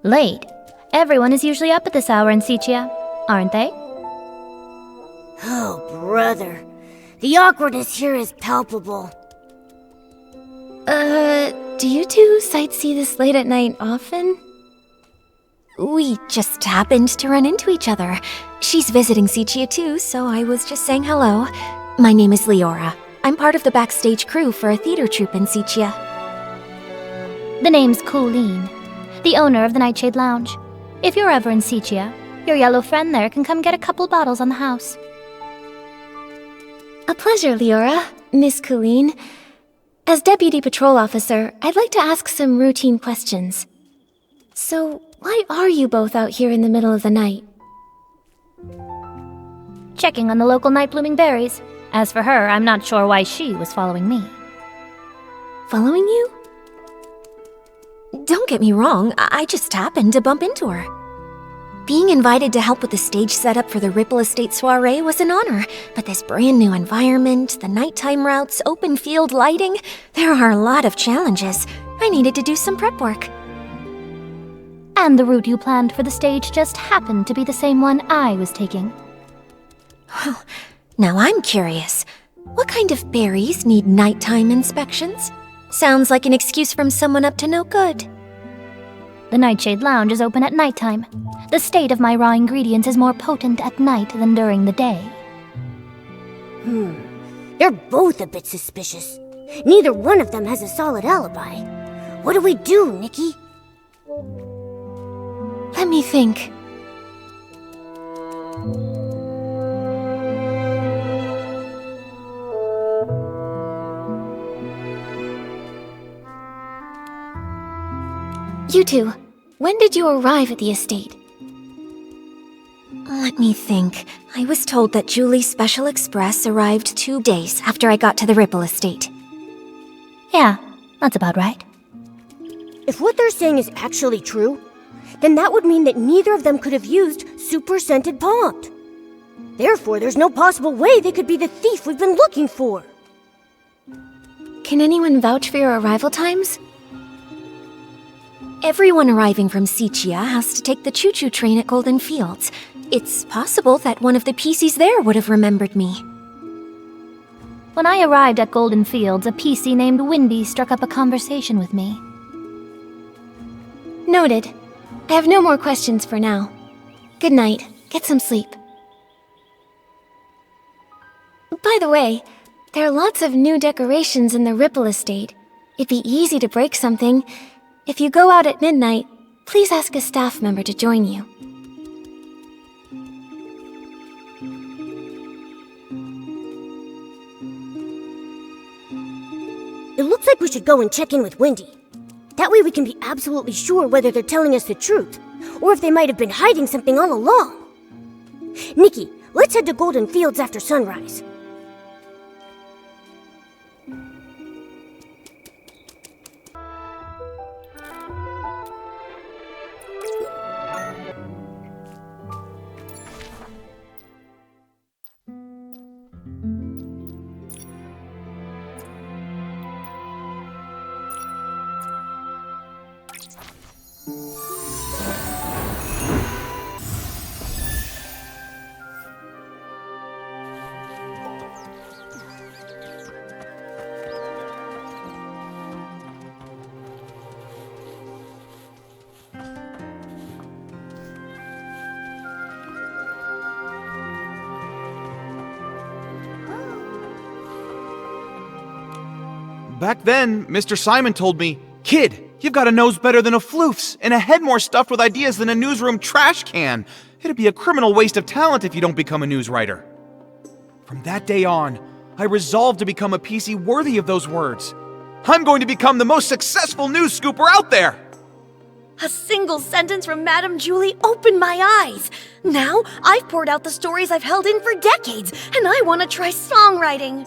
Late? Everyone is usually up at this hour in Sichia, aren't they? Oh, brother. The awkwardness here is palpable. Do you two sightsee this late at night often? We just happened to run into each other. She's visiting Sichia too, so I was just saying hello. My name is Leora. I'm part of the backstage crew for a theater troupe in Sichia. The name's Colleen, the owner of the Nightshade Lounge. If you're ever in Sichia, your yellow friend there can come get a couple bottles on the house. A pleasure, Leora. Miss Colleen. As Deputy Patrol Officer, I'd like to ask some routine questions. So, why are you both out here in the middle of the night? Checking on the local night-blooming berries. As for her, I'm not sure why she was following me. Following you? Don't get me wrong, I just happened to bump into her. Being invited to help with the stage setup for the Ripple Estate soiree was an honor, but this brand new environment, the nighttime routes, open field lighting, there are a lot of challenges. I needed to do some prep work. And the route you planned for the stage just happened to be the same one I was taking. Well, now I'm curious. What kind of berries need nighttime inspections? Sounds like an excuse from someone up to no good. The Nightshade Lounge is open at nighttime. The state of my raw ingredients is more potent at night than during the day. They're both a bit suspicious. Neither one of them has a solid alibi. What do we do, Nikki? Let me think. You two, when did you arrive at the estate? Let me think. I was told that Julie's Special Express arrived 2 days after I got to the Ripple Estate. Yeah, that's about right. If what they're saying is actually true, then that would mean that neither of them could have used super-scented Pond. Therefore, there's no possible way they could be the thief we've been looking for. Can anyone vouch for your arrival times? Everyone arriving from Sichia has to take the choo-choo train at Golden Fields. It's possible that one of the PCs there would have remembered me. When I arrived at Golden Fields, a PC named Winby struck up a conversation with me. Noted. I have no more questions for now. Good night. Get some sleep. By the way, there are lots of new decorations in the Ripple Estate. It'd be easy to break something. If you go out at midnight, please ask a staff member to join you. It looks like we should go and check in with Wendy. That way we can be absolutely sure whether they're telling us the truth, or if they might have been hiding something all along. Nikki, let's head to Golden Fields after sunrise. Back then, Mr. Simon told me, "Kid, you've got a nose better than a floof's, and a head more stuffed with ideas than a newsroom trash can. It'd be a criminal waste of talent if you don't become a news writer." From that day on, I resolved to become a PC worthy of those words. I'm going to become the most successful news scooper out there! A single sentence from Madame Julie opened my eyes. Now, I've poured out the stories I've held in for decades, and I want to try songwriting.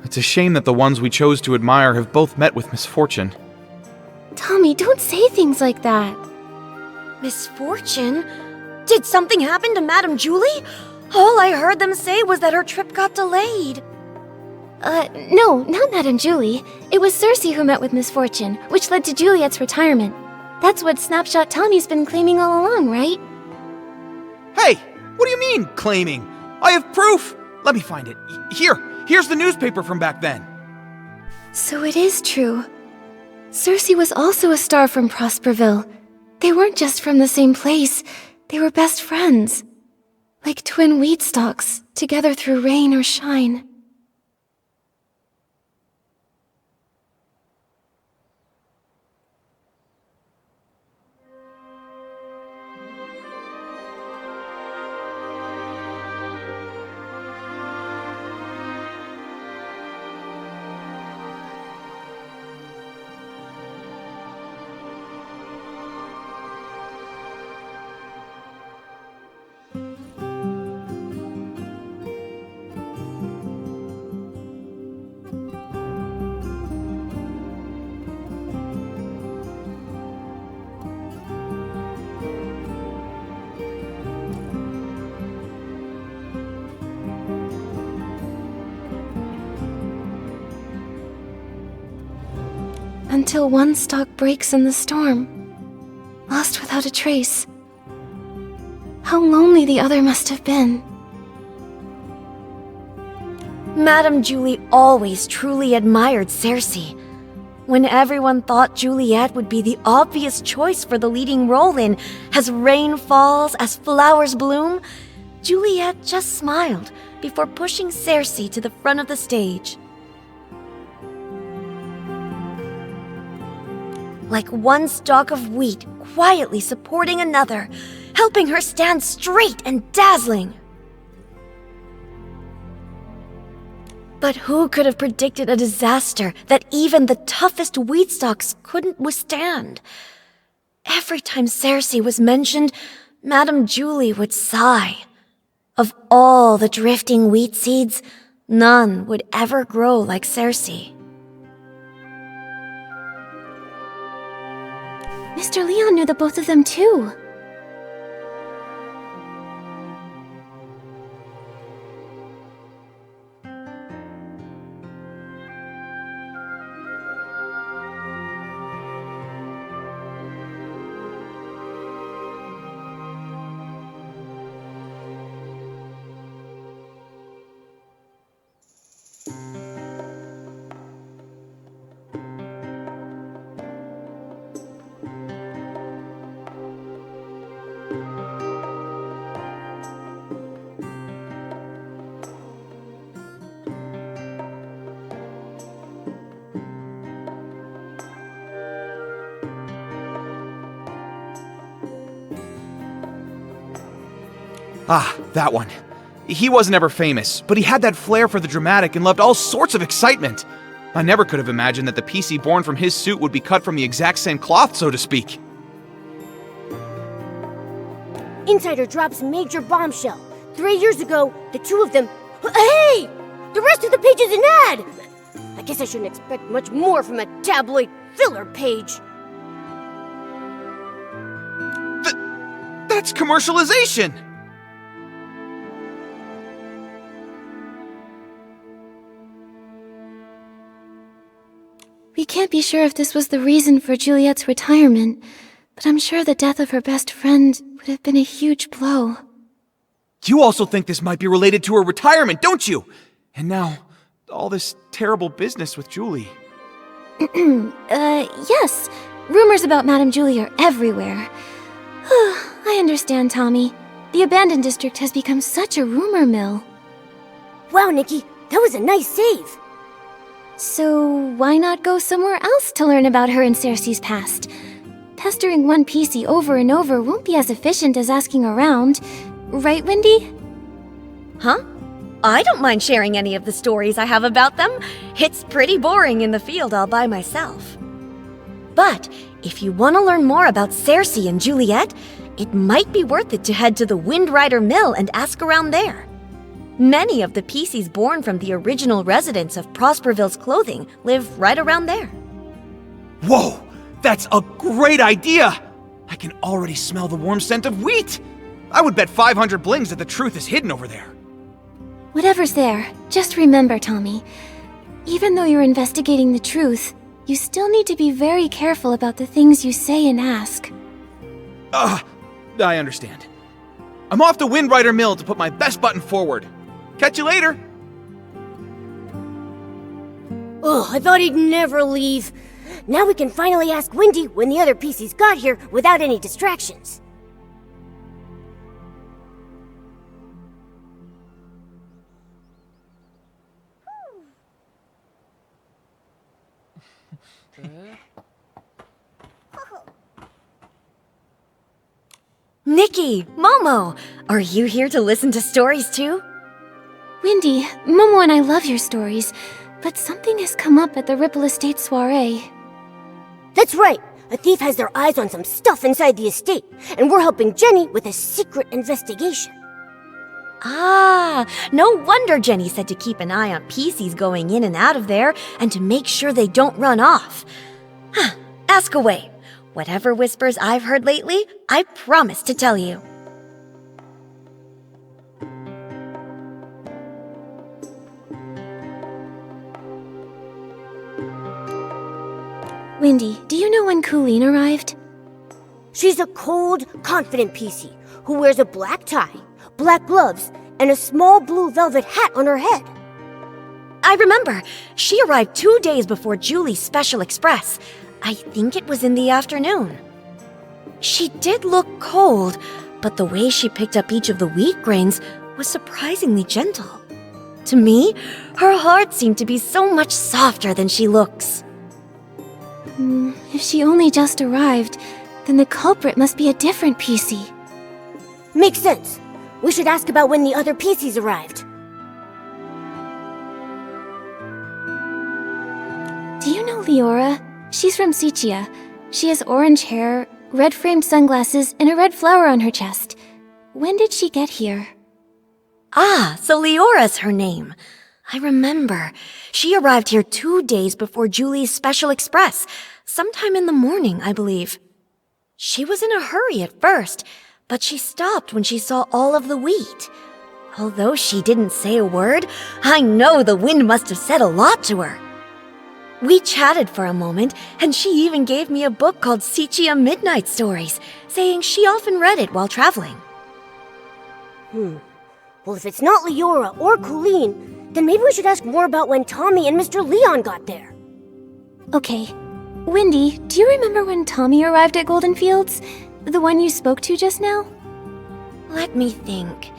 It's a shame that the ones we chose to admire have both met with misfortune. Tommy, don't say things like that. Misfortune? Did something happen to Madame Julie? All I heard them say was that her trip got delayed. No, not Madame Julie. It was Cersei who met with misfortune, which led to Juliet's retirement. That's what Snapshot Tommy's been claiming all along, right? Hey, what do you mean, claiming? I have proof! Let me find it. Here's the newspaper from back then. So it is true. Cersei was also a star from Prosperville. They weren't just from the same place, they were best friends. Like twin weed stalks, together through rain or shine. Until one stalk breaks in the storm, lost without a trace. How lonely the other must have been. Madame Julie always truly admired Cersei. When everyone thought Juliet would be the obvious choice for the leading role in As Rain Falls, As Flowers Bloom, Juliet just smiled before pushing Cersei to the front of the stage. Like one stalk of wheat quietly supporting another, helping her stand straight and dazzling. But who could have predicted a disaster that even the toughest wheat stalks couldn't withstand? Every time Cersei was mentioned, Madame Julie would sigh. Of all the drifting wheat seeds, none would ever grow like Cersei. Mr. Leon knew the both of them too. Ah, that one. He wasn't ever famous, but he had that flair for the dramatic and loved all sorts of excitement. I never could have imagined that the PC born from his suit would be cut from the exact same cloth, so to speak. Insider drops major bombshell. 3 years ago, the two of them... Hey! The rest of the page is an ad! I guess I shouldn't expect much more from a tabloid filler page. That's commercialization! We can't be sure if this was the reason for Juliet's retirement, but I'm sure the death of her best friend would have been a huge blow. You also think this might be related to her retirement, don't you? And now, all this terrible business with Julie. Yes. Rumors about Madame Julie are everywhere. I understand, Tommy. The abandoned district has become such a rumor mill. Wow, Nikki, that was a nice save. So why not go somewhere else to learn about her and Cersei's past? Pestering one PC over and over won't be as efficient as asking around. Right, Wendy? Huh? I don't mind sharing any of the stories I have about them. It's pretty boring in the field all by myself. But if you want to learn more about Cersei and Juliet, it might be worth it to head to the Windrider Mill and ask around there. Many of the PCs born from the original residents of Prosperville's clothing live right around there. Whoa! That's a great idea! I can already smell the warm scent of wheat! I would bet 500 blings that the truth is hidden over there. Whatever's there, just remember, Tommy. Even though you're investigating the truth, you still need to be very careful about the things you say and ask. I understand. I'm off to Windrider Mill to put my best button forward. Catch you later! Ugh, I thought he'd never leave. Now we can finally ask Wendy when the other PCs got here without any distractions. Nikki, Momo, are you here to listen to stories too? Wendy, Momo and I love your stories, but something has come up at the Ripple Estate soiree. That's right. A thief has their eyes on some stuff inside the estate, and we're helping Jenny with a secret investigation. Ah, no wonder Jenny said to keep an eye on PCs going in and out of there, and to make sure they don't run off. Ask away. Whatever whispers I've heard lately, I promise to tell you. Wendy, do you know when Colleen arrived? She's a cold, confident PC who wears a black tie, black gloves, and a small blue velvet hat on her head. I remember. She arrived 2 days before Julie's Special Express. I think it was in the afternoon. She did look cold, but the way she picked up each of the wheat grains was surprisingly gentle. To me, her heart seemed to be so much softer than she looks. If she only just arrived, then the culprit must be a different PC. Makes sense. We should ask about when the other PCs arrived. Do you know Leora? She's from Sichia. She has orange hair, red-framed sunglasses, and a red flower on her chest. When did she get here? Ah, so Leora's her name. I remember. She arrived here 2 days before Julie's Special Express, sometime in the morning, I believe. She was in a hurry at first, but she stopped when she saw all of the wheat. Although she didn't say a word, I know the wind must have said a lot to her. We chatted for a moment, and she even gave me a book called Sichia Midnight Stories, saying she often read it while traveling. Well, if it's not Leora or Colleen, then maybe we should ask more about when Tommy and Mr. Leon got there. Okay. Wendy, do you remember when Tommy arrived at Golden Fields? The one you spoke to just now? Let me think.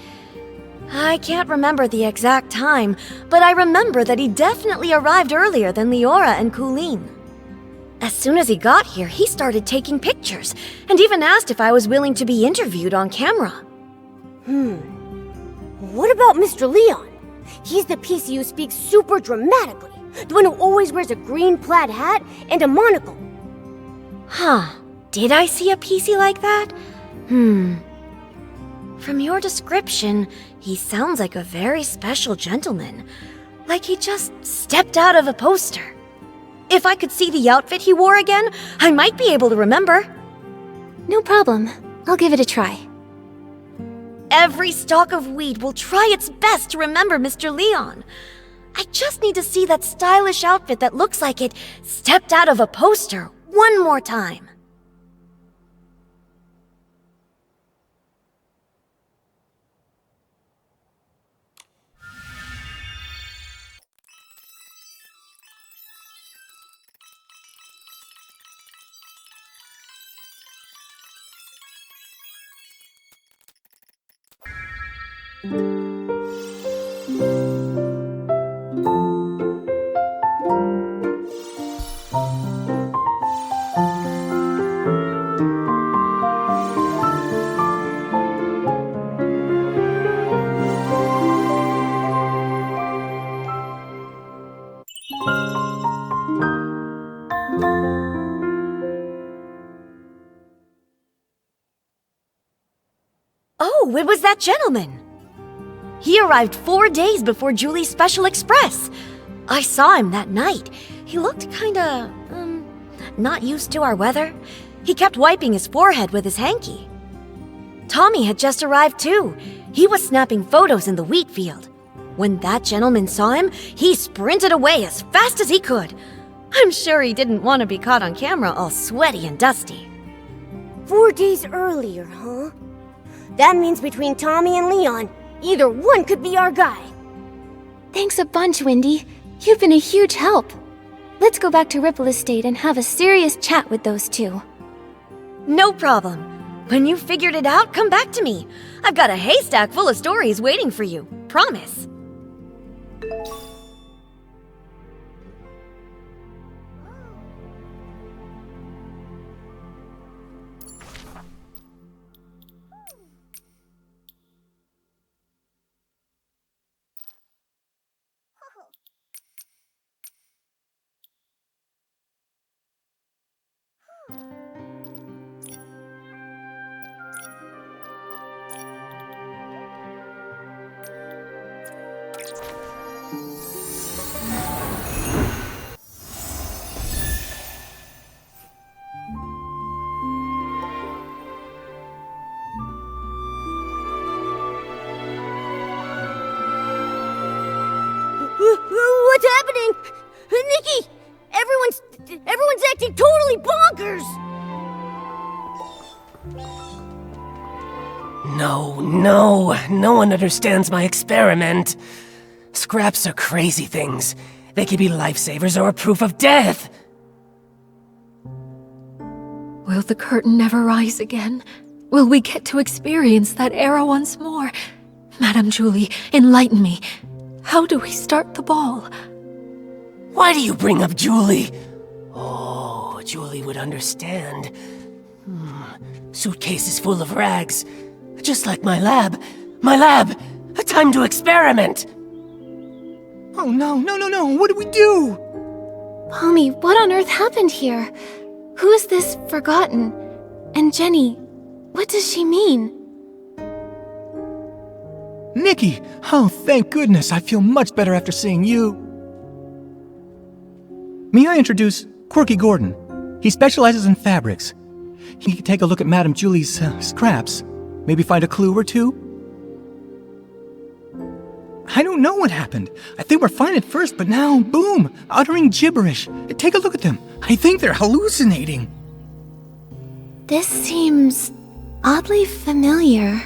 I can't remember the exact time, but I remember that he definitely arrived earlier than Leora and Colleen. As soon as he got here, he started taking pictures, and even asked if I was willing to be interviewed on camera. what about Mr. Leon? He's the PC who speaks super dramatically, the one who always wears a green plaid hat and a monocle. Huh. Did I see a PC like that? From your description, he sounds like a very special gentleman. Like he just stepped out of a poster. If I could see the outfit he wore again, I might be able to remember. No problem. I'll give it a try. Every stalk of wheat will try its best to remember Mr. Leon. I just need to see that stylish outfit that looks like it stepped out of a poster one more time. Oh, it was that gentleman. He arrived 4 days before Julie's special express. I saw him that night. He looked kinda, not used to our weather. He kept wiping his forehead with his hanky. Tommy had just arrived too. He was snapping photos in the wheat field. When that gentleman saw him, he sprinted away as fast as he could. I'm sure he didn't want to be caught on camera all sweaty and dusty. 4 days earlier, huh? That means between Tommy and Leon, either one could be our guy. Thanks a bunch, Wendy. You've been a huge help. Let's go back to Ripple Estate and have a serious chat with those two. No problem. When you figured it out, come back to me. I've got a haystack full of stories waiting for you. Promise. What's happening? Nikki! Everyone's acting totally bonkers! No one understands my experiment. Scraps are crazy things. They can be lifesavers or proof of death. Will the curtain never rise again? Will we get to experience that era once more? Madame Julie, enlighten me. How do we start the ball? Why do you bring up Julie? Oh, Julie would understand. Suitcase is full of rags. Just like my lab. My lab! Time to experiment! Oh no, what do we do? Tommy, what on earth happened here? Who is this forgotten? And Jenny, what does she mean? Nikki! Oh, thank goodness, I feel much better after seeing you. May I introduce Quirky Gordon? He specializes in fabrics. He can take a look at Madame Julie's scraps. Maybe find a clue or two? I don't know what happened. I think we're fine at first, but now, boom, uttering gibberish. Take a look at them. I think they're hallucinating. This seems oddly familiar.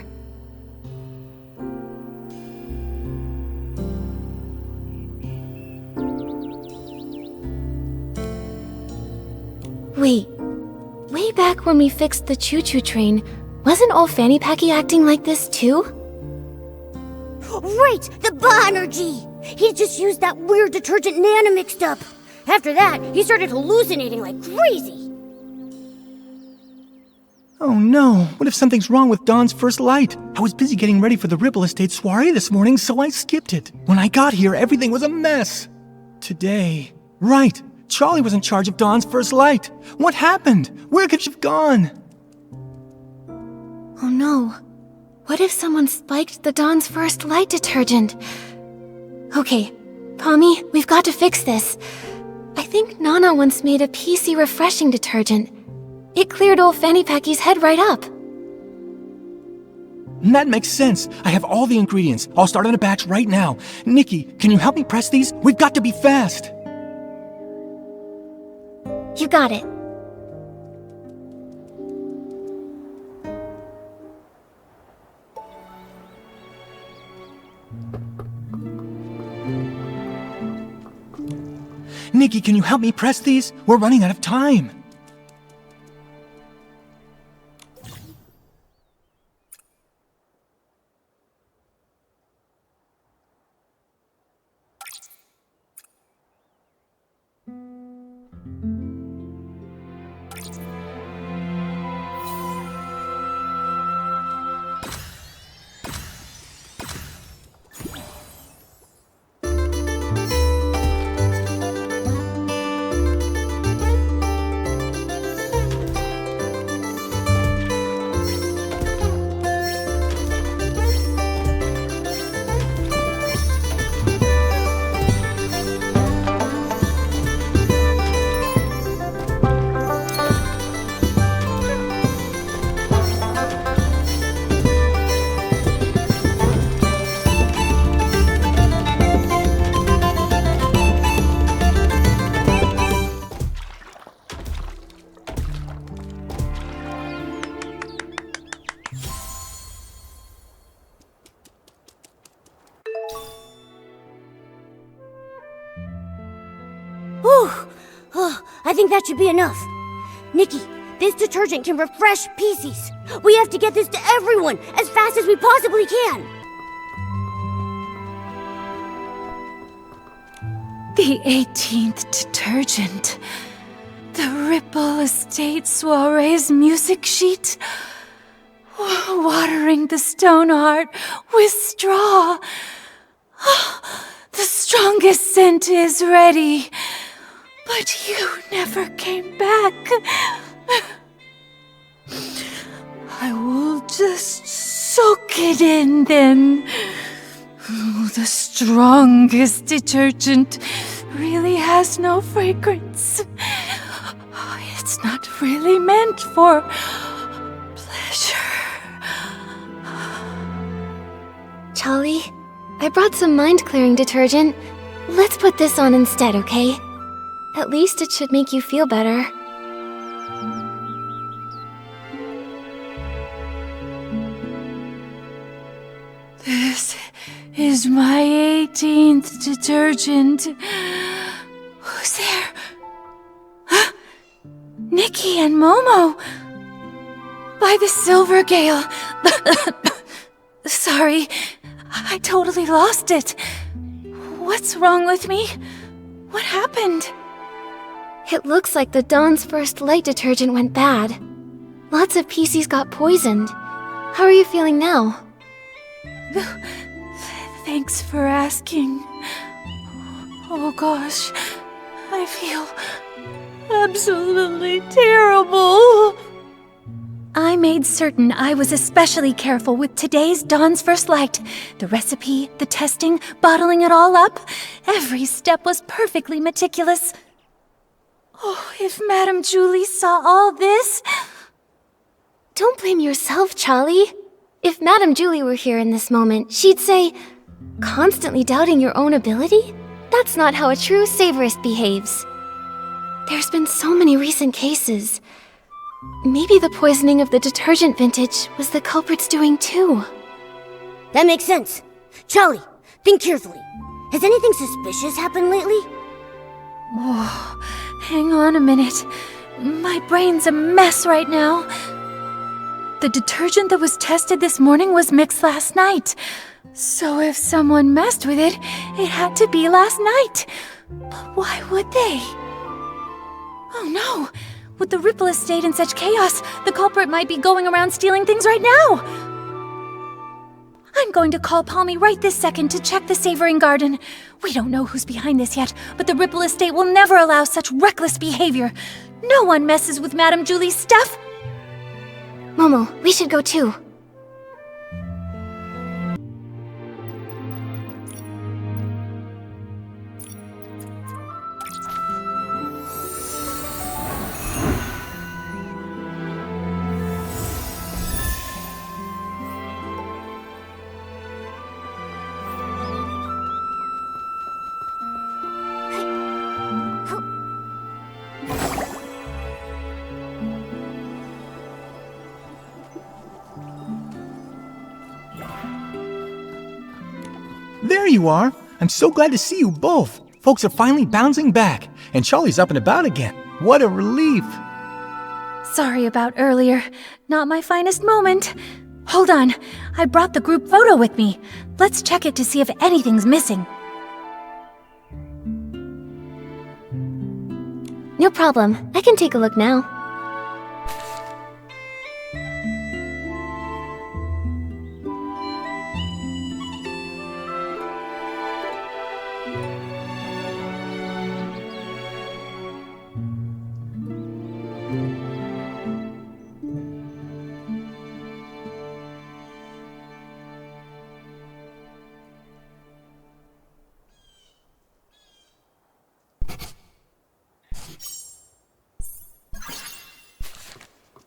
Wait, way back when we fixed the choo-choo train, wasn't old Fanny Packy acting like this too? Right! The Ba-energy! He just used that weird detergent Nana mixed up. After that, he started hallucinating like crazy. Oh no, what if something's wrong with Dawn's first light? I was busy getting ready for the Ripple Estate soiree this morning, so I skipped it. When I got here, everything was a mess. Today... Right, Charlie was in charge of Dawn's first light. What happened? Where could she have gone? Oh no. What if someone spiked the Dawn's first light detergent? Okay, Tommy, we've got to fix this. I think Nana once made a PC refreshing detergent. It cleared old Fanny Packy's head right up. That makes sense. I have all the ingredients. I'll start on a batch right now. Nikki, can you help me press these? We've got to be fast. You got it. Nikki, can you help me press these? We're running out of time. I think that should be enough. Nikki, this detergent can refresh PCs. We have to get this to everyone as fast as we possibly can. The 18th detergent. The Ripple Estate soiree's music sheet. Watering the stone heart with straw. The strongest scent is ready. But you never came back. I will just soak it in then. The strongest detergent really has no fragrance. It's not really meant for pleasure. Charlie, I brought some mind-clearing detergent. Let's put this on instead, okay? At least it should make you feel better. This is my 18th detergent. Who's there? Huh? Nikki and Momo. By the Silver Gale. Sorry, I totally lost it. What's wrong with me? What happened? It looks like the Dawn's first light detergent went bad. Lots of PCs got poisoned. How are you feeling now? Thanks for asking. Oh gosh, I feel absolutely terrible. I made certain I was especially careful with today's Dawn's first light. The recipe, the testing, bottling it all up. Every step was perfectly meticulous. Oh, if Madame Julie saw all this... Don't blame yourself, Charlie. If Madame Julie were here in this moment, she'd say, constantly doubting your own ability? That's not how a true savorist behaves. There's been so many recent cases. Maybe the poisoning of the detergent vintage was the culprit's doing too. That makes sense. Charlie, think carefully. Has anything suspicious happened lately? Oh, hang on a minute. My brain's a mess right now. The detergent that was tested this morning was mixed last night. So if someone messed with it, it had to be last night. But why would they? Oh no! With the Ripple Estate in such chaos, the culprit might be going around stealing things right now. I'm going to call Palmy right this second to check the Savoring Garden. We don't know who's behind this yet, but the Ripple Estate will never allow such reckless behavior. No one messes with Madame Julie's stuff. Momo, we should go too. There you are. I'm so glad to see you both. Folks are finally bouncing back, and Charlie's up and about again. What a relief. Sorry about earlier. Not my finest moment. Hold on. I brought the group photo with me. Let's check it to see if anything's missing. No problem. I can take a look now.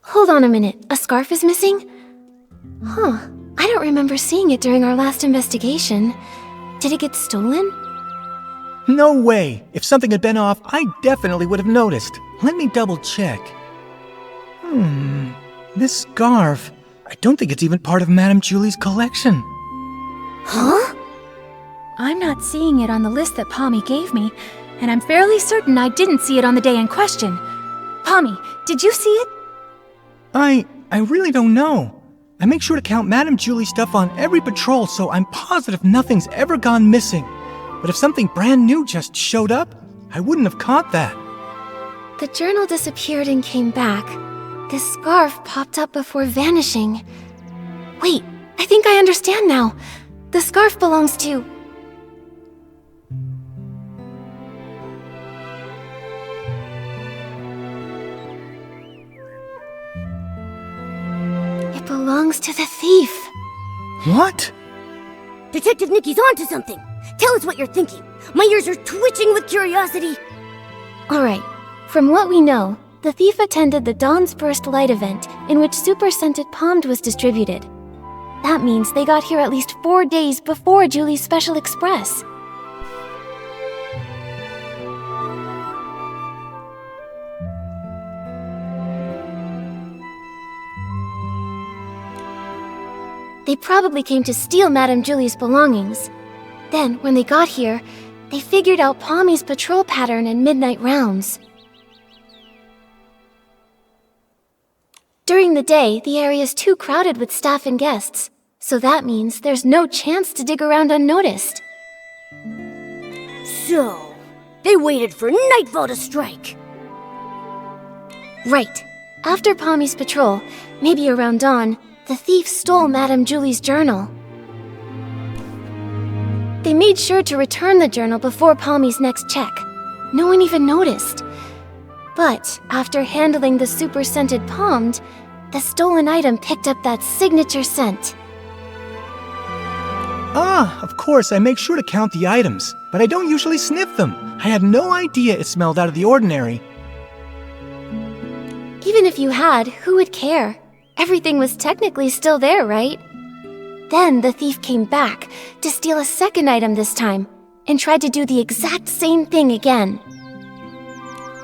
Hold on a minute. A scarf is missing? Huh. I don't remember seeing it during our last investigation. Did it get stolen? No way. If something had been off, I definitely would have noticed. Let me double check. This scarf. I don't think it's even part of Madame Julie's collection. Huh? I'm not seeing it on the list that Palmy gave me, and I'm fairly certain I didn't see it on the day in question. Palmy, did you see it? I really don't know. I make sure to count Madame Julie's stuff on every patrol, so I'm positive nothing's ever gone missing. But if something brand new just showed up, I wouldn't have caught that. The journal disappeared and came back. This scarf popped up before vanishing. Wait, I think I understand now. The scarf belongs to... It belongs to the thief. What? Detective Nikki's onto something. Tell us what you're thinking. My ears are twitching with curiosity. Alright, from what we know, the thief attended the Dawn's Burst Light event in which Super Scented Pommed was distributed. That means they got here at least 4 days before Julie's Special Express. They probably came to steal Madame Julie's belongings. Then, when they got here, they figured out Palmy's patrol pattern and midnight rounds. During the day, the area is too crowded with staff and guests, so that means there's no chance to dig around unnoticed. So, they waited for nightfall to strike. Right. After Palmy's patrol, maybe around dawn, the thief stole Madame Julie's journal. They made sure to return the journal before Palmy's next check. No one even noticed. But after handling the Super Scented Pommed, the stolen item picked up that signature scent. Ah, of course, I make sure to count the items, but I don't usually sniff them. I had no idea it smelled out of the ordinary. Even if you had, who would care? Everything was technically still there, right? Then the thief came back to steal a second item this time, and tried to do the exact same thing again.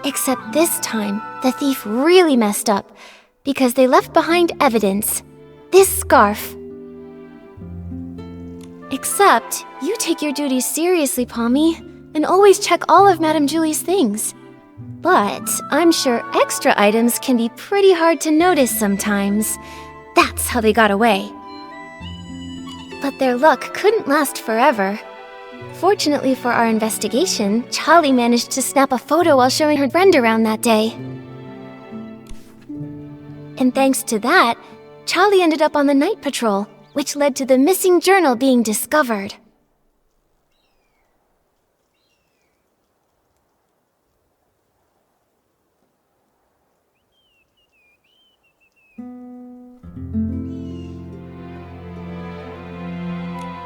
Except this time, the thief really messed up, because they left behind evidence. This scarf. Except, you take your duties seriously, Palmy, and always check all of Madame Julie's things. But I'm sure extra items can be pretty hard to notice sometimes. That's how they got away. But their luck couldn't last forever. Fortunately for our investigation, Charlie managed to snap a photo while showing her friend around that day. And thanks to that, Charlie ended up on the night patrol, which led to the missing journal being discovered.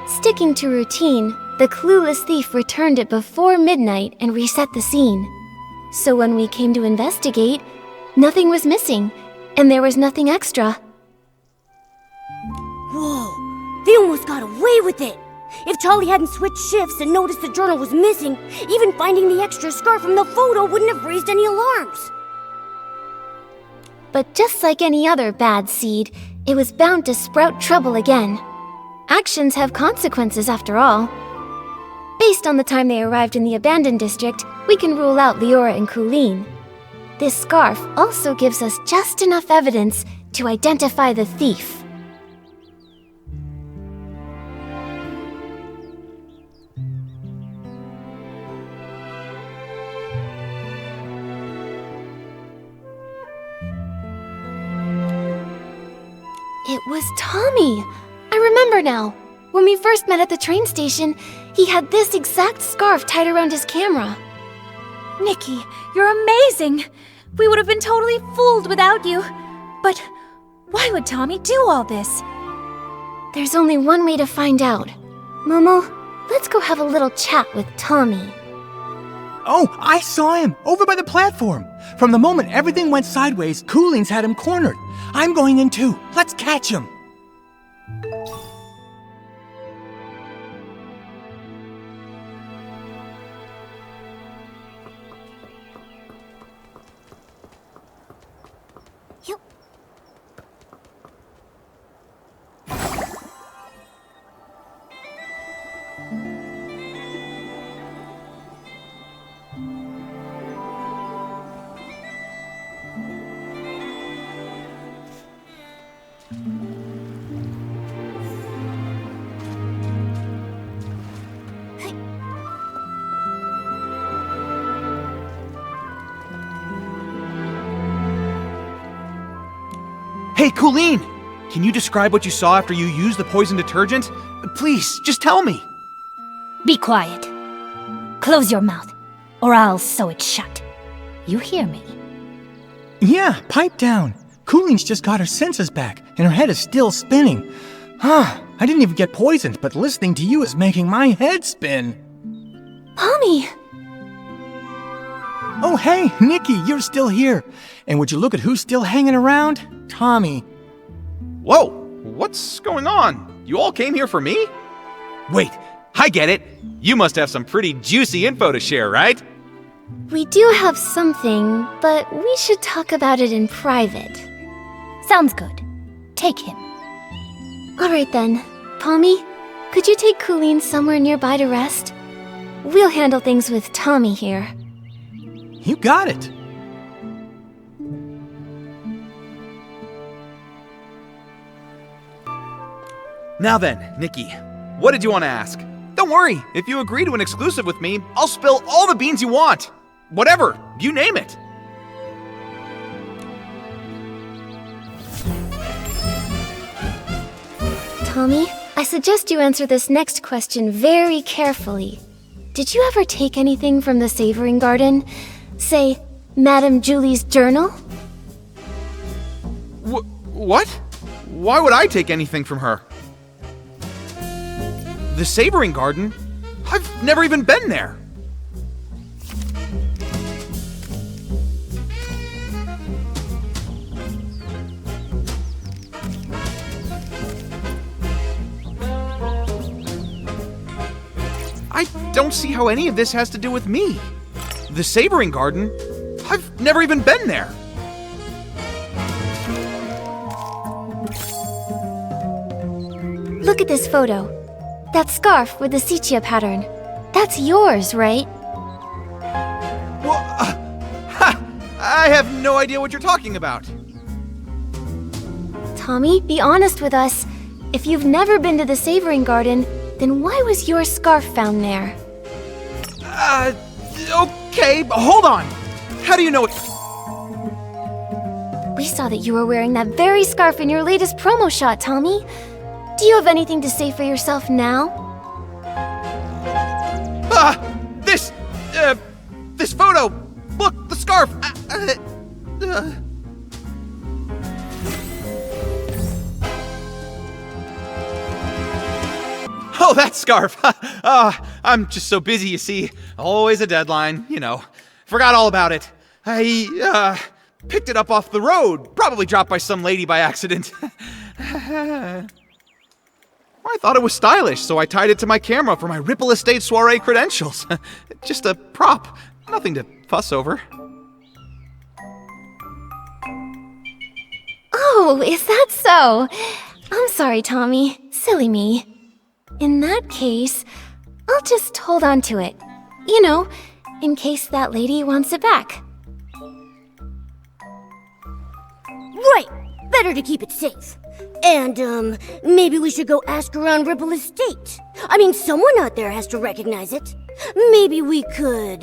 Sticking to routine, the clueless thief returned it before midnight and reset the scene. So when we came to investigate, nothing was missing, and there was nothing extra. Whoa, they almost got away with it! If Charlie hadn't switched shifts and noticed the journal was missing, even finding the extra scarf from the photo wouldn't have raised any alarms. But just like any other bad seed, it was bound to sprout trouble again. Actions have consequences after all. Based on the time they arrived in the abandoned district, we can rule out Leora and Colleen. This scarf also gives us just enough evidence to identify the thief. It was Tommy! I remember now. When we first met at the train station, he had this exact scarf tied around his camera. Nikki, you're amazing! We would have been totally fooled without you. But why would Tommy do all this? There's only one way to find out. Momo, let's go have a little chat with Tommy. Oh, I saw him, over by the platform. From the moment everything went sideways, Cooling's had him cornered. I'm going in too. Let's catch him. Hey, Colleen! Can you describe what you saw after you used the poison detergent? Please, just tell me. Be quiet. Close your mouth, or I'll sew it shut. You hear me? Yeah, pipe down. Cooling's just got her senses back, and her head is still spinning. I didn't even get poisoned, but listening to you is making my head spin. Tommy! Oh, hey, Nikki, you're still here. And would you look at who's still hanging around? Tommy. Whoa! What's going on? You all came here for me? Wait, I get it. You must have some pretty juicy info to share, right? We do have something, but we should talk about it in private. Sounds good. Take him. Alright then. Tommy, could you take Colleen somewhere nearby to rest? We'll handle things with Tommy here. You got it. Now then, Nikki, what did you want to ask? Don't worry, if you agree to an exclusive with me, I'll spill all the beans you want. Whatever, you name it. Tommy, I suggest you answer this next question very carefully. Did you ever take anything from the Savoring Garden? Say, Madame Julie's journal? What? Why would I take anything from her? The Savoring Garden? I've never even been there. I don't see how any of this has to do with me. The Savoring Garden? I've never even been there. Look at this photo. That scarf with the sepia pattern. That's yours, right? I have no idea what you're talking about. Tommy, be honest with us. If you've never been to the Savoring Garden, then why was your scarf found there? Okay, but hold on. How do you know it? We saw that you were wearing that very scarf in your latest promo shot, Tommy. Do you have anything to say for yourself now? This photo! Look, the scarf! Oh, that scarf! I'm just so busy, you see. Always a deadline, you know. Forgot all about it. I picked it up off the road. Probably dropped by some lady by accident. I thought it was stylish, so I tied it to my camera for my Ripple Estate soiree credentials. Just a prop. Nothing to fuss over. Oh, is that so? I'm sorry, Tommy. Silly me. In that case, I'll just hold on to it. You know, in case that lady wants it back. Right! Better to keep it safe. And, maybe we should go ask around Ripple Estate. I mean, someone out there has to recognize it. Maybe we could...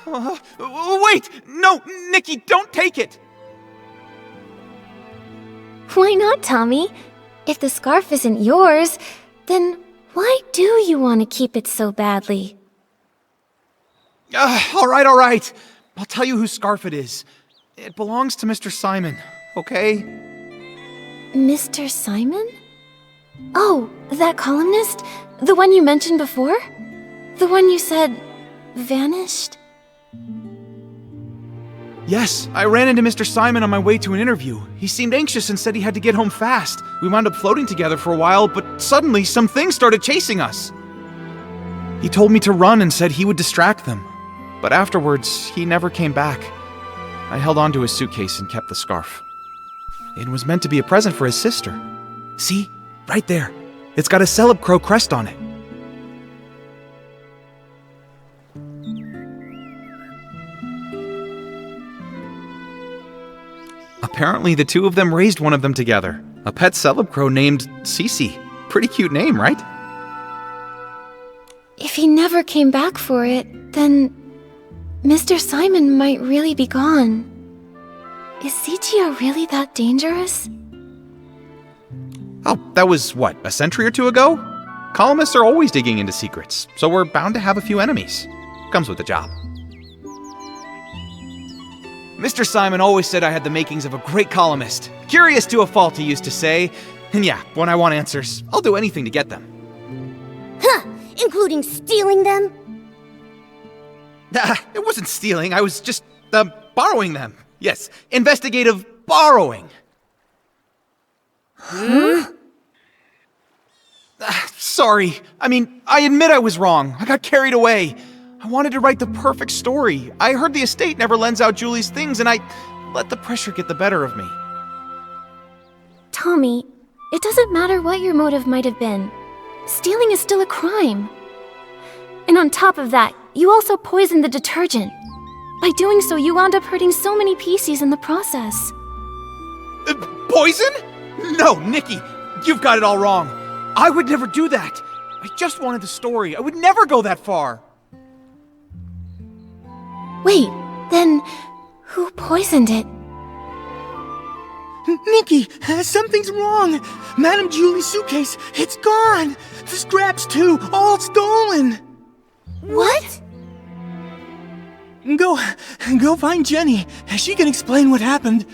Wait! No, Nikki, don't take it! Why not, Tommy? If the scarf isn't yours, then why do you want to keep it so badly? All right. I'll tell you whose scarf it is. It belongs to Mr. Simon, okay? Mr. Simon? Oh, that columnist? The one you mentioned before? The one you said vanished? Yes, I ran into Mr. Simon on my way to an interview. He seemed anxious and said he had to get home fast. We wound up floating together for a while, but suddenly some things started chasing us. He told me to run and said he would distract them. But afterwards, he never came back. I held onto his suitcase and kept the scarf. It was meant to be a present for his sister. See? Right there. It's got a Celeb Crow crest on it. Apparently, the two of them raised one of them together. A pet Celeb Crow named Cece. Pretty cute name, right? If he never came back for it, then Mr. Simon might really be gone. Is CGO really that dangerous? Oh, that was, what, a century or two ago? Columnists are always digging into secrets, so we're bound to have a few enemies. Comes with the job. Mr. Simon always said I had the makings of a great columnist. Curious to a fault, he used to say. And yeah, when I want answers, I'll do anything to get them. Huh! Including stealing them? It wasn't stealing, I was just, borrowing them. Yes, investigative borrowing. Huh? Sorry. I admit I was wrong. I got carried away. I wanted to write the perfect story. I heard the estate never lends out Julie's things, and I let the pressure get the better of me. Tommy, it doesn't matter what your motive might have been. Stealing is still a crime. And on top of that, you also poisoned the detergent. By doing so, you wound up hurting so many PCs in the process. Poison? No, Nikki, you've got it all wrong. I would never do that. I just wanted the story. I would never go that far. Wait, then who poisoned it? Nikki, something's wrong. Madame Julie's suitcase, it's gone. The scraps too, all stolen. What? Go find Jenny. She can explain what happened.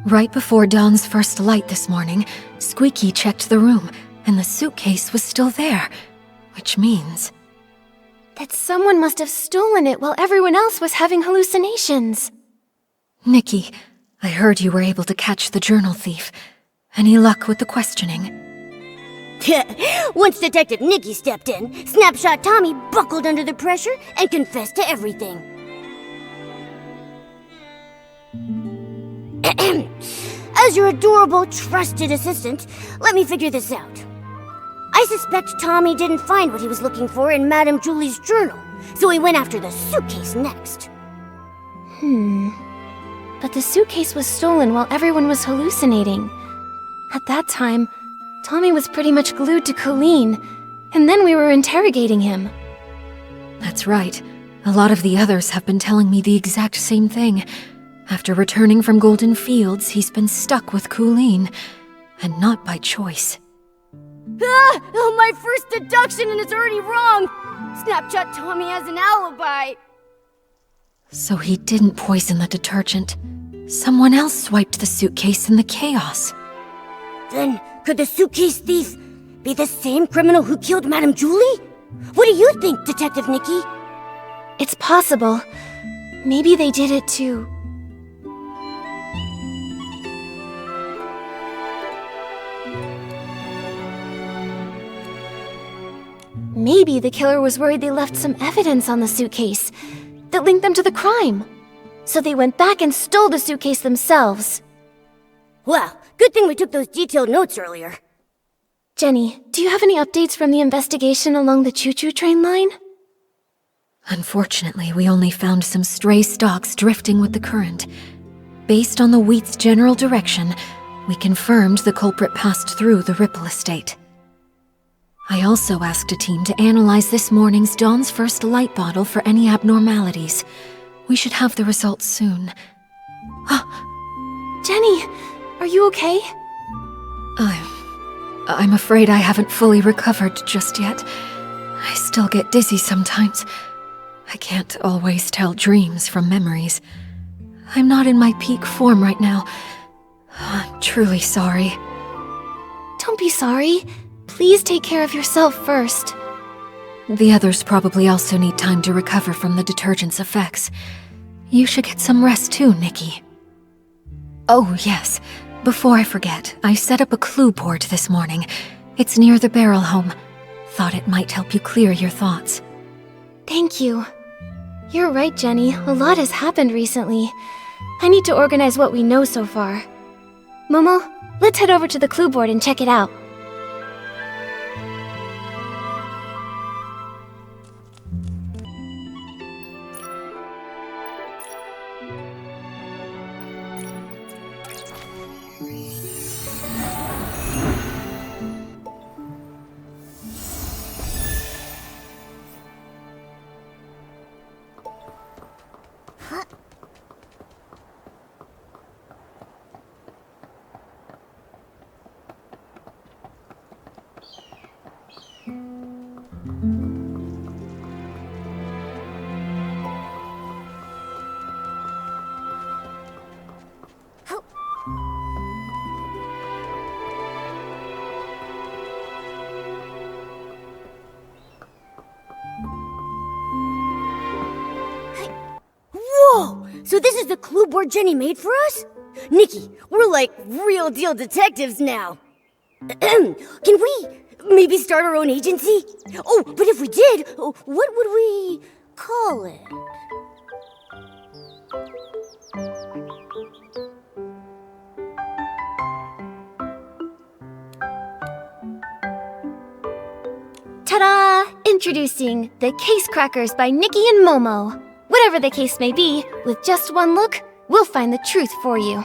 Right before Dawn's first light this morning, Squeaky checked the room, and the suitcase was still there, which means... that someone must have stolen it while everyone else was having hallucinations. Nikki, I heard you were able to catch the journal thief. Any luck with the questioning? Once Detective Nikki stepped in, Snapshot Tommy buckled under the pressure and confessed to everything. As your adorable, trusted assistant, let me figure this out. I suspect Tommy didn't find what he was looking for in Madame Julie's journal, so he went after the suitcase next. But the suitcase was stolen while everyone was hallucinating. At that time, Tommy was pretty much glued to Colleen, and then we were interrogating him. That's right. A lot of the others have been telling me the exact same thing. After returning from Golden Fields, he's been stuck with Colleen, and not by choice. My first deduction and it's already wrong! Snapshot Tommy has an alibi. So he didn't poison the detergent. Someone else swiped the suitcase in the chaos. Then, could the suitcase thief be the same criminal who killed Madame Julie? What do you think, Detective Nikki? It's possible. Maybe they did it too. Maybe the killer was worried they left some evidence on the suitcase that linked them to the crime. So they went back and stole the suitcase themselves. Well, good thing we took those detailed notes earlier. Jenny, do you have any updates from the investigation along the choo-choo train line? Unfortunately, we only found some stray stalks drifting with the current. Based on the wheat's general direction, we confirmed the culprit passed through the Ripple estate. I also asked a team to analyze this morning's Dawn's First light bottle for any abnormalities. We should have the results soon. Jenny, are you okay? I'm afraid I haven't fully recovered just yet. I still get dizzy sometimes. I can't always tell dreams from memories. I'm not in my peak form right now. I'm truly sorry. Don't be sorry. Please take care of yourself first. The others probably also need time to recover from the detergent's effects. You should get some rest too, Nikki. Oh, yes. Before I forget, I set up a clue board this morning. It's near the barrel home. Thought it might help you clear your thoughts. Thank you. You're right, Jenny. A lot has happened recently. I need to organize what we know so far. Momo, let's head over to the clue board and check it out. Whoa! So this is the clue board Jenny made for us? Nikki, we're like real deal detectives now. Can we maybe start our own agency? Oh, but if we did, what would we call it? Ta-da! Introducing the Case Crackers by Nikki and Momo. Whatever the case may be, with just one look, we'll find the truth for you.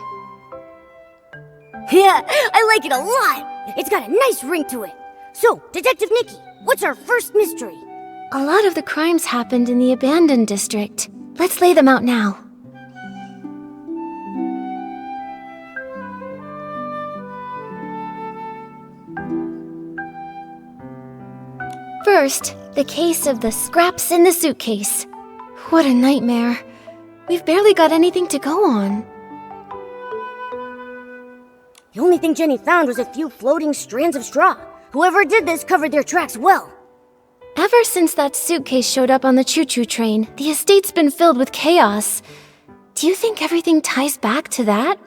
Yeah, I like it a lot! It's got a nice ring to it. So, Detective Nikki, what's our first mystery? A lot of the crimes happened in the abandoned district. Let's lay them out now. First, the case of the scraps in the suitcase. What a nightmare. We've barely got anything to go on. The only thing Jenny found was a few floating strands of straw. Whoever did this covered their tracks well. Ever since that suitcase showed up on the choo-choo train, the estate's been filled with chaos. Do you think everything ties back to that?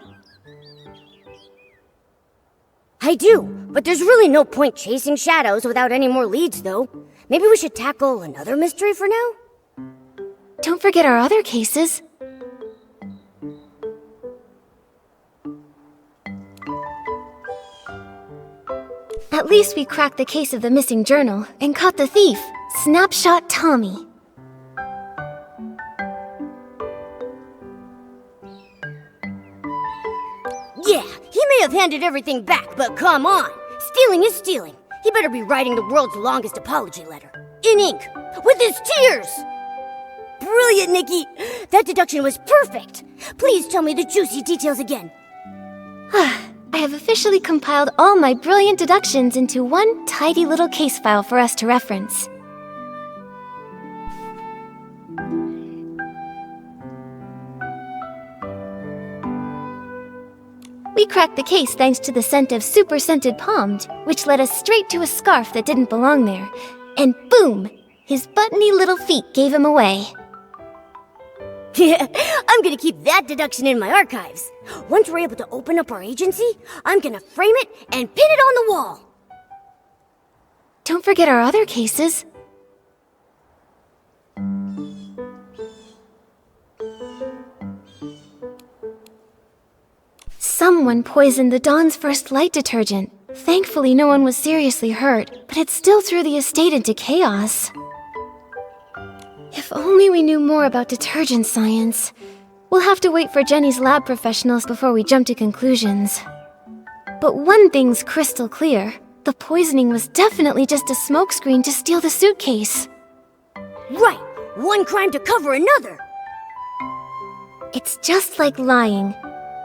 I do, but there's really no point chasing shadows without any more leads, though. Maybe we should tackle another mystery for now? Don't forget our other cases. At least we cracked the case of the missing journal and caught the thief, Snapshot Tommy. Yeah, he may have handed everything back, but come on! Stealing is stealing. He better be writing the world's longest apology letter. In ink, with his tears! Brilliant, Nikki! That deduction was perfect! Please tell me the juicy details again. I have officially compiled all my brilliant deductions into one tidy little case file for us to reference. We cracked the case thanks to the scent of super scented Pommed, which led us straight to a scarf that didn't belong there. And boom! His buttony little feet gave him away. Yeah, I'm gonna keep that deduction in my archives. Once we're able to open up our agency, I'm gonna frame it and pin it on the wall. Don't forget our other cases. Someone poisoned the Dawn's First Light detergent. Thankfully, no one was seriously hurt, but it still threw the estate into chaos. If only we knew more about detergent science. We'll have to wait for Jenny's lab professionals before we jump to conclusions. But one thing's crystal clear. The poisoning was definitely just a smokescreen to steal the suitcase. Right! One crime to cover another! It's just like lying.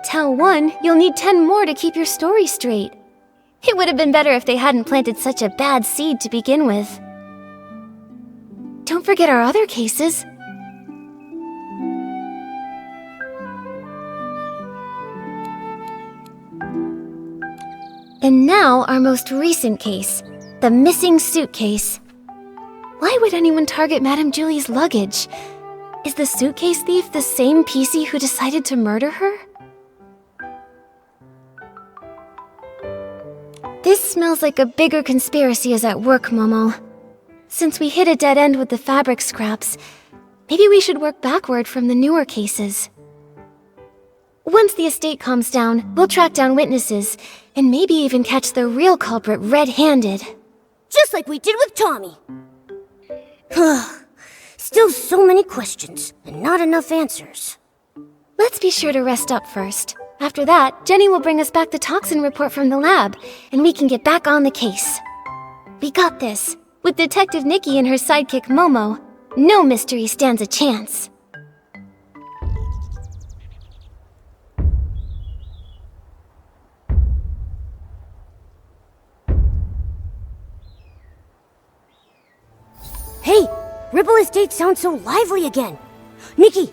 Tell one, you'll need 10 more to keep your story straight. It would have been better if they hadn't planted such a bad seed to begin with. Don't forget our other cases. And now our most recent case, the missing suitcase. Why would anyone target Madame Julie's luggage? Is the suitcase thief the same PC who decided to murder her? This smells like a bigger conspiracy is at work, Momo. Since we hit a dead end with the fabric scraps, maybe we should work backward from the newer cases. Once the estate calms down, we'll track down witnesses, and maybe even catch the real culprit red-handed. Just like we did with Tommy. Still so many questions, and not enough answers. Let's be sure to rest up first. After that, Jenny will bring us back the toxin report from the lab, and we can get back on the case. We got this. With Detective Nikki and her sidekick Momo, no mystery stands a chance. Hey! Ripple Estate sounds so lively again! Nikki,